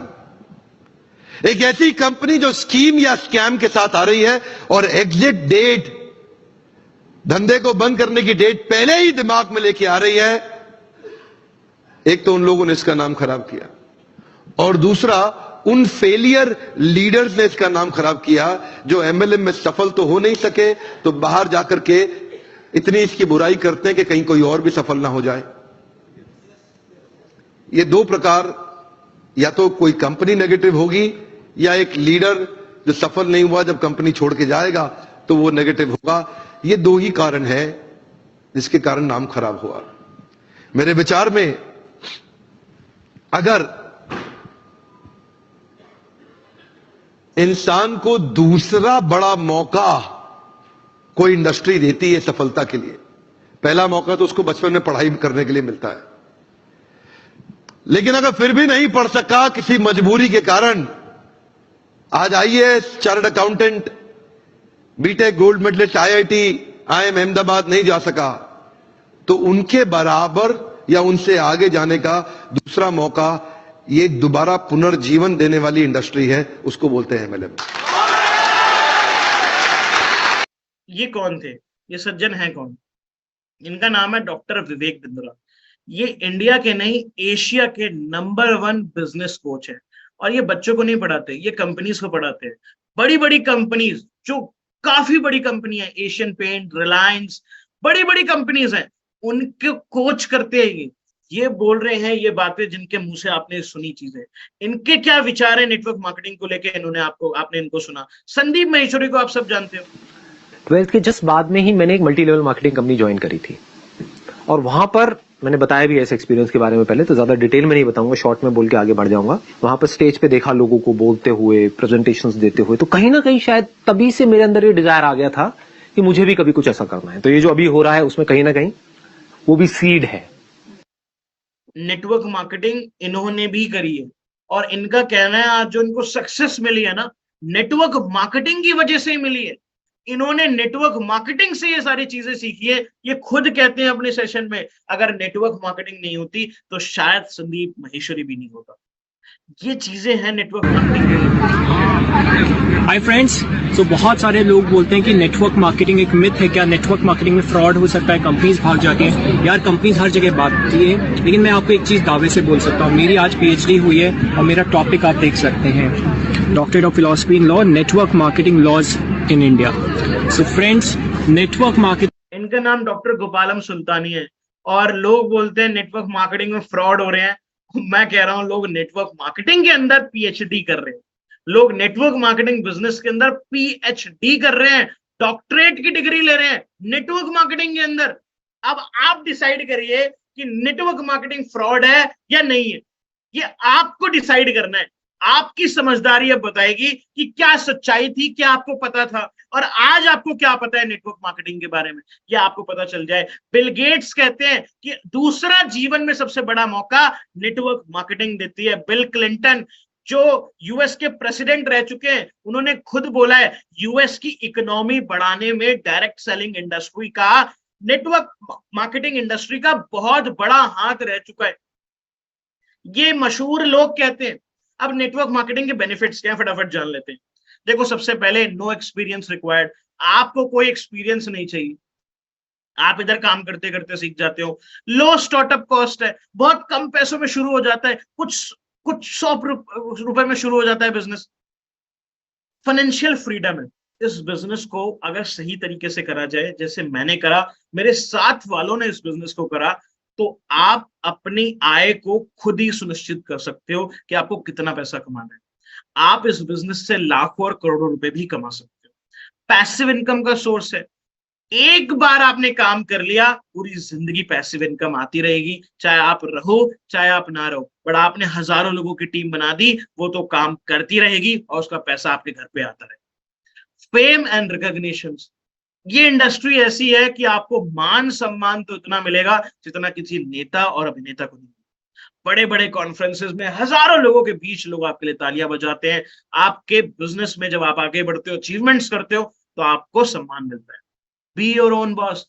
एक ऐसी कंपनी जो स्कीम या स्कैम के साथ आ रही है और एग्जिट डेट, धंधे को बंद करने की डेट पहले ही दिमाग में लेके आ रही है, एक तो उन लोगों ने इसका नाम खराब किया, और दूसरा उन फेलियर लीडर्स ने इसका नाम खराब किया जो एमएलएम में सफल तो हो नहीं सके, तो बाहर जाकर के इतनी इसकी बुराई करते हैं कि कहीं कोई और भी सफल ना हो जाए। ये दो प्रकार, या तो कोई कंपनी नेगेटिव होगी या एक लीडर जो सफल नहीं हुआ जब कंपनी छोड़ के जाएगा तो वो नेगेटिव होगा। ये दो ही कारण है जिसके कारण नाम खराब हुआ। मेरे विचार में अगर इंसान को दूसरा बड़ा मौका कोई इंडस्ट्री देती है सफलता के लिए, पहला मौका तो उसको बचपन में पढ़ाई करने के लिए मिलता है, लेकिन अगर फिर भी नहीं पढ़ सका किसी मजबूरी के कारण, आज IAS, chartered accountant, BTech gold medallist, IIT, IIM Ahmedabad नहीं जा सका, तो उनके बराबर या उनसे आगे जाने का दूसरा मौका ये दोबारा पुनर्जीवन देने वाली इंडस्ट्री है, उसको बोलते हैं एमएलएम।
ये कौन थे? ये सज्जन हैं कौन? इनका नाम है डॉक्टर विवेक बिंद्रा। ये इंडिया के नहीं, एशिया के नंबर 1 बिजनेस कोच है। और ये बच्चों को नहीं पढ़ाते, ये कंपनीज को पढ़ाते हैं। बड़ी बड़ी कंपनीज, जो काफी बड़ी कंपनी है, एशियन पेंट, रिलायंस, बड़ी बड़ी कंपनीज हैं, उनको कोच करते हैं। ये बोल रहे हैं ये बातें जिनके मुंह से आपने सुनी चीजें। इनके क्या विचार है नेटवर्क मार्केटिंग को लेके, आपने इनको सुना। संदीप महेश्वरी को आप सब जानते हो।
12th के जस्ट बाद में ही मैंने एक multi level marketing company join करी थी, और वहां पर मैंने बताया भी ऐसे एक्सपीरियंस के बारे में पहले, तो ज्यादा डिटेल में नहीं बताऊंगा, शॉर्ट में बोल के आगे बढ़ जाऊंगा। वहां पर स्टेज पे देखा लोगों को बोलते हुए, प्रेजेंटेशंस देते हुए, तो कहीं ना कहीं शायद तभी से मेरे अंदर ये डिजायर आ गया था कि मुझे भी कभी कुछ ऐसा करना है। तो ये जो अभी हो रहा है उसमें कहीं ना कहीं वो भी सीड है।
नेटवर्क मार्केटिंग इन्होंने भी करी है, और इनका कहना है आज जो इनको सक्सेस मिली है ना, नेटवर्क मार्केटिंग की वजह से ही मिली है। इन्होंने नेटवर्क मार्केटिंग से ये सारी चीजें सीखी है। ये खुद कहते हैं अपने सेशन में, अगर नेटवर्क मार्केटिंग नहीं होती तो शायद संदीप महेश्वरी भी नहीं होता। ये चीजें हैं नेटवर्क मार्केटिंग।
हाय फ्रेंड्स, तो बहुत सारे लोग बोलते हैं कि नेटवर्क मार्केटिंग एक मिथ है। क्या नेटवर्क मार्केटिंग में फ्रॉड हो सकता है? कंपनीज भाग जाती हैं। यार, कंपनीज हर जगह भागती है, लेकिन मैं आपको एक चीज दावे से बोल सकता हूँ, मेरी आज पीएचडी हुई है और मेरा टॉपिक आप देख सकते हैं, doctorate of philosophy in law, network marketing laws in India. So friends, network marketing,
इनका नाम डॉक्टर गोपालम सुल्तानी है, और लोग बोलते हैं नेटवर्क मार्केटिंग में फ्रॉड हो रहे हैं। मैं कह रहा हूं लोग नेटवर्क मार्केटिंग के अंदर पीएचडी कर रहे हैं, लोग नेटवर्क मार्केटिंग बिजनेस के अंदर पीएचडी कर रहे हैं, डॉक्टरेट की डिग्री ले रहे हैं नेटवर्क मार्केटिंग के अंदर। अब आप डिसाइड करिए कि नेटवर्क मार्केटिंग फ्रॉड है या नहीं है, ये आपको डिसाइड करना है। आपकी समझदारी अब बताएगी कि क्या सच्चाई थी, क्या आपको पता था, और आज आपको क्या पता है नेटवर्क मार्केटिंग के बारे में, ये आपको पता चल जाए। बिल गेट्स कहते हैं कि दूसरा जीवन में सबसे बड़ा मौका नेटवर्क मार्केटिंग देती है। बिल क्लिंटन जो यूएस के प्रेसिडेंट रह चुके हैं, उन्होंने खुद बोला है यूएस की इकोनॉमी बढ़ाने में डायरेक्ट सेलिंग इंडस्ट्री का, नेटवर्क मार्केटिंग इंडस्ट्री का बहुत बड़ा हाथ रह चुका है। ये मशहूर लोग कहते हैं। अब नेटवर्क मार्केटिंग के बेनिफिट्स क्या है फटाफट जान लेते हैं। देखो, सबसे पहले नो एक्सपीरियंस रिक्वायर्ड, आपको कोई एक्सपीरियंस नहीं चाहिए, आप इधर काम करते करते सीख जाते हो। लो स्टार्टअप कॉस्ट है, बहुत कम पैसों में शुरू हो जाता है, कुछ 100 रुपए में शुरू हो जाता है बिजनेस। फाइनेंशियल फ्रीडम है। इस बिजनेस को अगर सही तरीके से करा जाए, जैसे मैंने करा, मेरे साथ वालों ने इस बिजनेस को करा, तो आप अपनी आय को खुद ही सुनिश्चित कर सकते हो कि आपको कितना पैसा कमाना है। आप इस बिजनेस से लाखों और करोड़ों रुपए भी कमा सकते हो। पैसिव इनकम का सोर्स है। एक बार आपने काम कर लिया, पूरी जिंदगी पैसिव इनकम आती रहेगी, चाहे आप रहो चाहे आप ना रहो। बट आपने हजारों लोगों की टीम बना दी, वो तो काम करती रहेगी और उसका पैसा आपके घर पे आता रहेगा। फेम एंड रिकॉग्निशन, ये इंडस्ट्री ऐसी है कि आपको मान सम्मान तो इतना मिलेगा जितना किसी नेता और अभिनेता को नहीं। बड़े बड़े कॉन्फ्रेंसेस में हजारों लोगों के बीच लोग आपके लिए तालियां बजाते हैं। आपके बिजनेस में जब आप आगे बढ़ते हो, अचीवमेंट्स करते हो, तो आपको सम्मान मिलता है। बी योर ओन बॉस,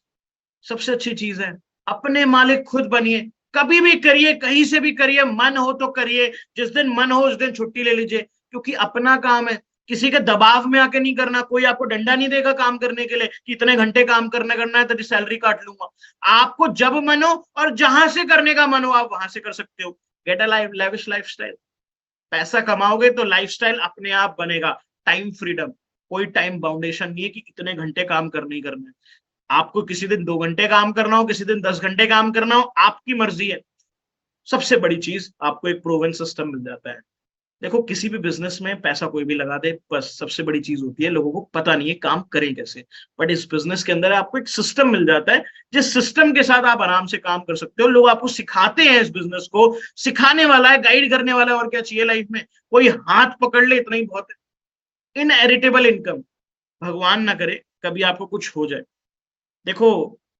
सबसे अच्छी चीज है। अपने मालिक खुद बनिए, कभी भी करिए, कहीं से भी करिए, मन हो तो करिए, जिस दिन मन हो उस दिन छुट्टी ले लीजिए, क्योंकि अपना काम है। किसी के दबाव में आके नहीं करना, कोई आपको डंडा नहीं देगा काम करने के लिए कि इतने घंटे काम करना है तो सैलरी काट लूंगा। आपको जब मन हो और जहां से करने का मन हो आप वहां से कर सकते हो। गेट अ लेविश लाइफस्टाइल, पैसा कमाओगे तो लाइफस्टाइल अपने आप बनेगा। टाइम फ्रीडम, कोई टाइम बाउंडेशन नहीं है कि इतने घंटे काम करने ही करना है। आपको किसी दिन 2 घंटे काम करना हो, किसी दिन 10 घंटे काम करना हो, आपकी मर्जी है। सबसे बड़ी चीज, आपको एक प्रूवन सिस्टम मिल जाता है। देखो, किसी भी बिजनेस में पैसा कोई भी लगा दे, बस सबसे बड़ी चीज होती है लोगों को पता नहीं है काम करें कैसे। बट इस बिजनेस के अंदर आपको एक सिस्टम मिल जाता है, जिस सिस्टम के साथ आप आराम से काम कर सकते हो। लोग आपको सिखाते हैं, इस बिजनेस को सिखाने वाला है, गाइड करने वाला है, और क्या चाहिए लाइफ में। कोई हाथ पकड़ ले, इतना ही बहुत है। इनहेरिटेबल इनकम, भगवान ना करे कभी आपको कुछ हो जाए। देखो,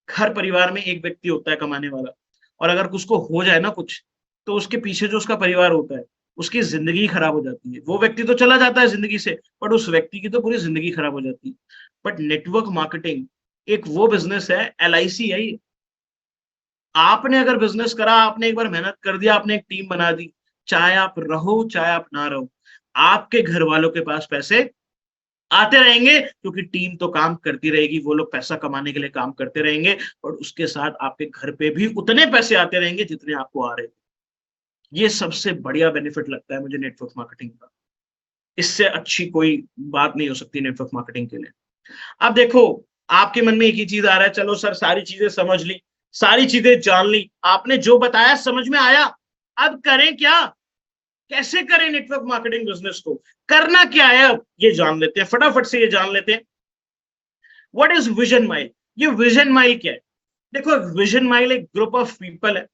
हर परिवार में एक व्यक्ति होता है कमाने वाला, और अगर उसको हो जाए ना कुछ, तो उसके पीछे जो उसका परिवार होता है, उसकी जिंदगी खराब हो जाती है। वो व्यक्ति तो चला जाता है जिंदगी से, बट उस व्यक्ति की तो पूरी जिंदगी खराब हो जाती है। बट नेटवर्क मार्केटिंग एक वो बिजनेस है, LIC है ये। आपने अगर बिजनेस करा, आपने एक बार मेहनत कर दिया, आपने एक टीम बना दी, चाहे आप रहो चाहे आप ना रहो, आपके घर वालों के पास पैसे आते रहेंगे, क्योंकि टीम तो काम करती रहेगी, वो लोग पैसा कमाने के लिए काम करते रहेंगे, और उसके साथ आपके घर पे भी उतने पैसे आते रहेंगे जितने आपको आ रहे हैं। ये सबसे बढ़िया बेनिफिट लगता है मुझे नेटवर्क मार्केटिंग का। इससे अच्छी कोई बात नहीं हो सकती नेटवर्क मार्केटिंग के लिए। अब देखो, आपके मन में एक ही चीज आ रहा है, चलो सर सारी चीजें समझ ली, सारी चीजें जान ली, आपने जो बताया समझ में आया, अब करें क्या, कैसे करें नेटवर्क मार्केटिंग बिजनेस को, करना क्या है, अब ये जान लेते हैं, फटाफट से ये जान लेते हैं। What is vision mile? ये विजन माइल क्या है? देखो, विजन माइल एक ग्रुप ऑफ पीपल है।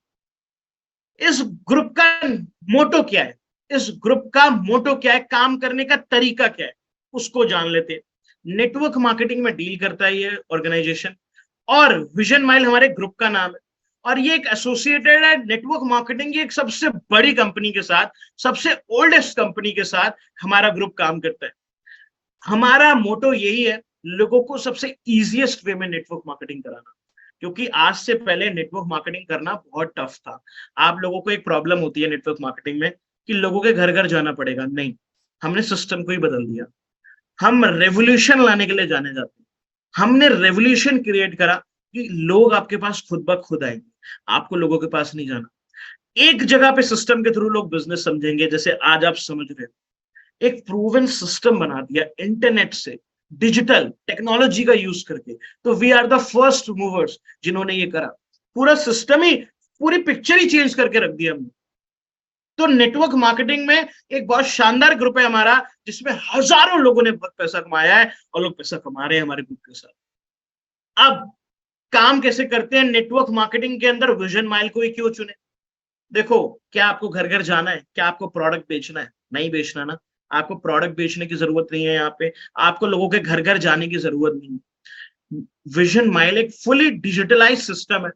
इस ग्रुप का मोटो क्या है, इस ग्रुप का मोटो क्या है, काम करने का तरीका क्या है, उसको जान लेते हैं। नेटवर्क मार्केटिंग में डील करता है ये ऑर्गेनाइजेशन, और विजन माइल हमारे ग्रुप का नाम है, और ये एक एसोसिएटेड है नेटवर्क मार्केटिंग की एक सबसे बड़ी कंपनी के साथ, सबसे ओल्डेस्ट कंपनी के साथ हमारा ग्रुप काम करता है। हमारा मोटो यही है, लोगों को सबसे इजीएस्ट वे में नेटवर्क मार्केटिंग कराना, क्योंकि आज से पहले नेटवर्क मार्केटिंग करना बहुत टफ था। आप लोगों को एक प्रॉब्लम होती है नेटवर्क मार्केटिंग में कि लोगों के घर घर जाना पड़ेगा, नहीं, हमने सिस्टम को ही बदल दिया। हम रेवोल्यूशन लाने के लिए जाने जाते हैं। हमने रेवोल्यूशन क्रिएट करा कि लोग आपके पास खुद ब खुद आएंगे, आपको लोगों के पास नहीं जाना। एक जगह पे सिस्टम के थ्रू लोग बिजनेस समझेंगे, जैसे आज आप समझ रहे हो। एक प्रूवन सिस्टम बना दिया इंटरनेट से, डिजिटल टेक्नोलॉजी का यूज करके, तो we are the first movers जिन्होंने ये करा। पूरा सिस्टम ही, पूरी पिक्चर ही चेंज करके रख दिया हमने। तो नेटवर्क मार्केटिंग में एक बहुत शानदार ग्रुप है हमारा, जिसमें हजारों लोगों ने बहुत पैसा कमाया है और लोग पैसा कमा रहे हैं हमारे ग्रुप के साथ। अब काम कैसे करते हैं नेटवर्क मार्केटिंग के अंदर? विजन माइल को ही क्यों चुने? देखो, क्या आपको घर घर जाना है? क्या आपको प्रोडक्ट बेचना है? नहीं बेचना ना। आपको प्रोडक्ट बेचने की जरूरत नहीं है, यहाँ पे आपको लोगों के घर घर जाने की जरूरत नहीं है। विजन माइल एक फुली डिजिटलाइज सिस्टम है,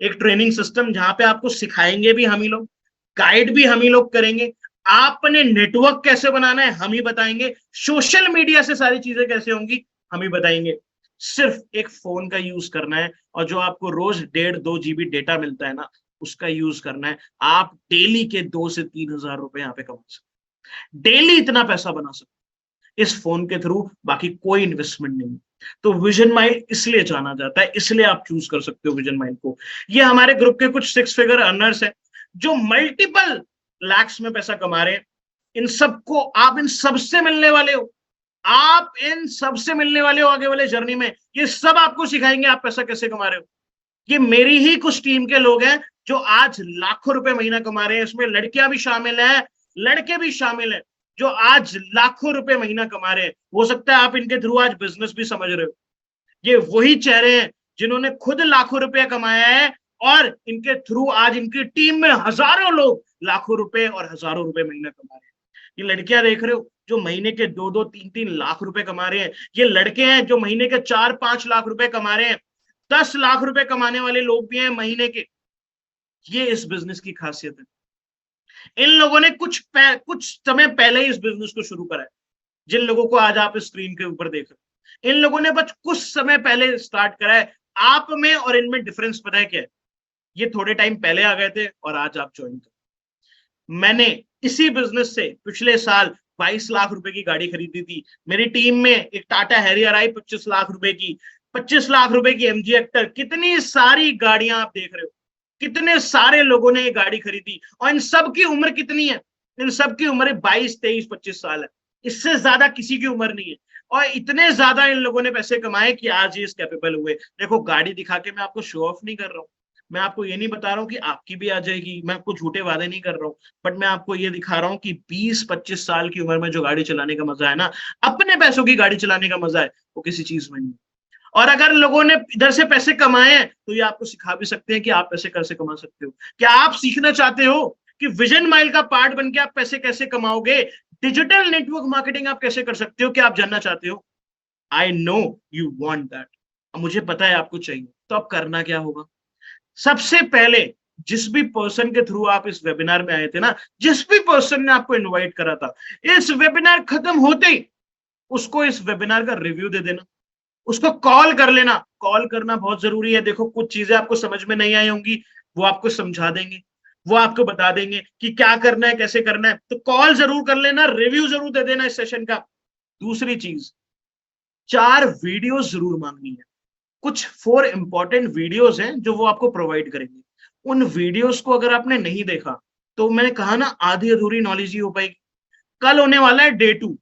एक ट्रेनिंग सिस्टम, जहां पे आपको सिखाएंगे भी हम ही लोग, गाइड भी हम ही लोग करेंगे। आपने नेटवर्क कैसे बनाना है हम ही बताएंगे, सोशल मीडिया से सारी चीजें कैसे होंगी हम ही बताएंगे। सिर्फ एक फोन का यूज करना है, और जो आपको रोज 1.5-2 GB डेटा मिलता है ना, उसका यूज करना है। आप डेली के 2 से 3 हजार रुपए यहाँ पे कमा सकते, डेली इतना पैसा बना सकते इस फोन के थ्रू, बाकी कोई इन्वेस्टमेंट नहीं। तो विजन माइल इसलिए जाना जाता है, इसलिए आप चूज कर सकते हो विजन माइल को। ये हमारे ग्रुप के कुछ 6 फिगर अर्नर्स हैं जो मल्टीपल लैक्स में पैसा कमा रहे हैं। इन सबको आप इन सबसे मिलने वाले हो, आप इन सबसे मिलने वाले हो आगे वाले जर्नी में। ये सब आपको सिखाएंगे आप पैसा कैसे कमा रहे हो। ये मेरी ही कुछ टीम के लोग हैं जो आज लाखों रुपए महीना कमा रहे हैं। इसमें लड़कियां भी शामिल हैं, लड़के भी शामिल हैं, जो आज लाखों रुपए महीना कमा रहे हैं। हो सकता है आप इनके थ्रू आज बिजनेस भी समझ रहे हो। ये वही चेहरे हैं जिन्होंने खुद लाखों रुपया कमाया है, और इनके थ्रू आज इनकी टीम में हजारों लोग लाखों रुपए और हजारों रुपए महीना कमा रहे हैं। ये लड़कियां देख रहे हो जो महीने के 2-2, 3-3 लाख रुपए कमा रहे हैं। ये लड़के हैं जो महीने के 4-5 लाख रुपए कमा रहे हैं। 10 लाख रुपए कमाने वाले लोग भी हैं महीने के। ये इस बिजनेस की खासियत है। इन लोगों ने कुछ समय पहले ही इस बिजनेस को शुरू करा है। जिन लोगों को आज आप स्क्रीन के ऊपर देख रहे हो, इन लोगों ने बस कुछ समय पहले स्टार्ट करा है। आप में और इनमें डिफरेंस पता है क्या है? ये थोड़े टाइम पहले आ गए थे और आज आप ज्वाइन कर। मैंने इसी बिजनेस से पिछले साल 22 लाख रुपए की गाड़ी खरीदी थी। मेरी टीम में एक टाटा हैरियर आई 25 लाख रुपए की, 25 लाख रुपए की MG हेक्टर। कितनी सारी गाड़ियां आप देख रहे हो, कितने सारे लोगों ने ये गाड़ी खरीदी, और इन सब की उम्र कितनी है? इन सब की उम्र 22, 23, 25 साल है। इससे ज्यादा किसी की उम्र नहीं है, और इतने ज्यादा इन लोगों ने पैसे कमाए कि आज ये कैपेबल हुए। देखो, गाड़ी दिखा के मैं आपको शो ऑफ नहीं कर रहा हूँ, मैं आपको ये नहीं बता रहा हूँ कि आपकी भी आ जाएगी, मैं आपको झूठे वादे नहीं कर रहा हूँ, बट मैं आपको ये दिखा रहा हूँ कि 20-25 साल की उम्र में जो गाड़ी चलाने का मजा है ना, अपने पैसों की गाड़ी चलाने का मजा है, वो किसी चीज में नहीं। और अगर लोगों ने इधर से पैसे कमाए हैं तो ये आपको सिखा भी सकते हैं कि आप पैसे कैसे कमा सकते हो। क्या आप सीखना चाहते हो कि विजन माइल का पार्ट बन के आप पैसे कैसे कमाओगे, डिजिटल नेटवर्क मार्केटिंग आप कैसे कर सकते हो? क्या आप जानना चाहते हो? I know you want that, मुझे पता है आपको चाहिए। तो अब करना क्या होगा? सबसे पहले जिस भी पर्सन के थ्रू आप इस वेबिनार में आए थे ना, जिस भी पर्सन ने आपको इनवाइट करा था, इस वेबिनार खत्म होते ही उसको इस वेबिनार का रिव्यू दे देना, उसको कॉल कर लेना। कॉल करना बहुत जरूरी है। देखो, कुछ चीजें आपको समझ में नहीं आई होंगी, वो आपको समझा देंगे, वो आपको बता देंगे कि क्या करना है, कैसे करना है। तो कॉल जरूर कर लेना, रिव्यू जरूर दे देना इस सेशन का। दूसरी चीज, 4 वीडियोस जरूर मांगनी है। कुछ 4 इंपॉर्टेंट वीडियोस हैं जो वो आपको प्रोवाइड करेंगे। उन वीडियोस को अगर आपने नहीं देखा तो मैंने कहा ना, आधी अधूरी नॉलेज ही हो पाएगी। कल होने वाला है डे 2।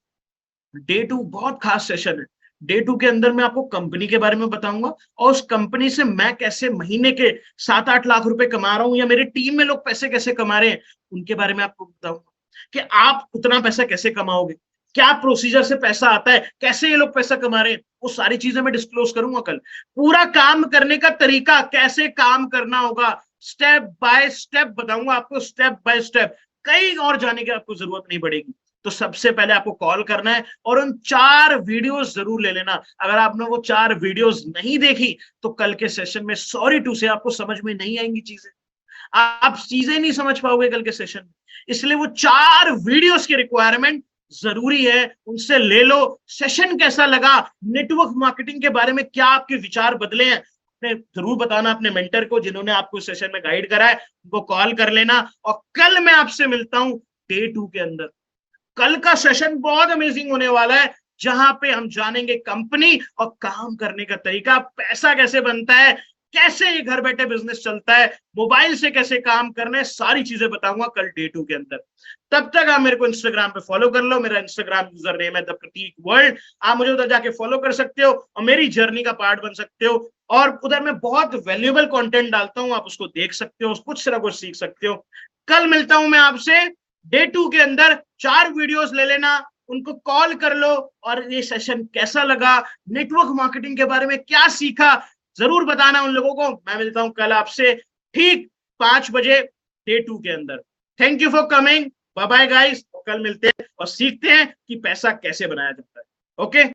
डे 2 बहुत खास सेशन है। डे 2 के अंदर मैं आपको कंपनी के बारे में बताऊंगा, और उस कंपनी से मैं कैसे महीने के 7-8 लाख रुपए कमा रहा हूं, या मेरी टीम में लोग पैसे कैसे कमा रहे हैं, उनके बारे में आपको बताऊंगा कि आप उतना पैसा कैसे कमाओगे, क्या प्रोसीजर से पैसा आता है, कैसे ये लोग पैसा कमा रहे हैं। वो सारी चीजें मैं डिस्क्लोज करूंगा कल। पूरा काम करने का तरीका, कैसे काम करना होगा, स्टेप बाय स्टेप बताऊंगा आपको, स्टेप बाय स्टेप। कहीं और जाने की आपको जरूरत नहीं पड़ेगी। तो सबसे पहले आपको कॉल करना है और उन 4 वीडियोस जरूर ले लेना। अगर आपने वो 4 वीडियोस नहीं देखी तो कल के सेशन में सॉरी टू से आपको समझ में नहीं आएंगी चीजें, आप चीजें नहीं समझ पाओगे कल के सेशन में। इसलिए वो 4 वीडियोस की रिक्वायरमेंट जरूरी है, उनसे ले लो। सेशन कैसा लगा, नेटवर्क मार्केटिंग के बारे में क्या आपके विचार बदले हैं, जरूर बताना अपने मेंटर को जिन्होंने आपको सेशन में गाइड करा है, उनको कॉल कर लेना। और कल मैं आपसे मिलता हूं डे 2 के अंदर। कल का सेशन बहुत अमेजिंग होने वाला है, जहां पे हम जानेंगे कंपनी और काम करने का तरीका, पैसा कैसे बनता है, कैसे ये घर बैठे बिजनेस चलता है, मोबाइल से कैसे काम करना है, सारी चीजें बताऊंगा कल डे 2 के अंदर। तब तक आप मेरे को इंस्टाग्राम पे फॉलो कर लो। मेरा इंस्टाग्राम यूजर नेम है द प्रतीक वर्ल्ड। आप मुझे उधर जाके फॉलो कर सकते हो और मेरी जर्नी का पार्ट बन सकते हो। और उधर मैं बहुत वैल्यूएबल कंटेंट डालता हूं, आप उसको देख सकते हो, कुछ ना कुछ सीख सकते हो। कल मिलता हूं मैं आपसे डे 2 के अंदर 4 वीडियोस ले लेना, उनको कॉल कर लो और ये सेशन कैसा लगा, नेटवर्क मार्केटिंग के बारे में क्या सीखा, जरूर बताना उन लोगों को। मैं मिलता हूं कल आपसे ठीक 5 बजे डे 2 के अंदर। Thank you for coming, bye bye guys, कल मिलते हैं और सीखते हैं कि पैसा कैसे बनाया जाता है। ओके।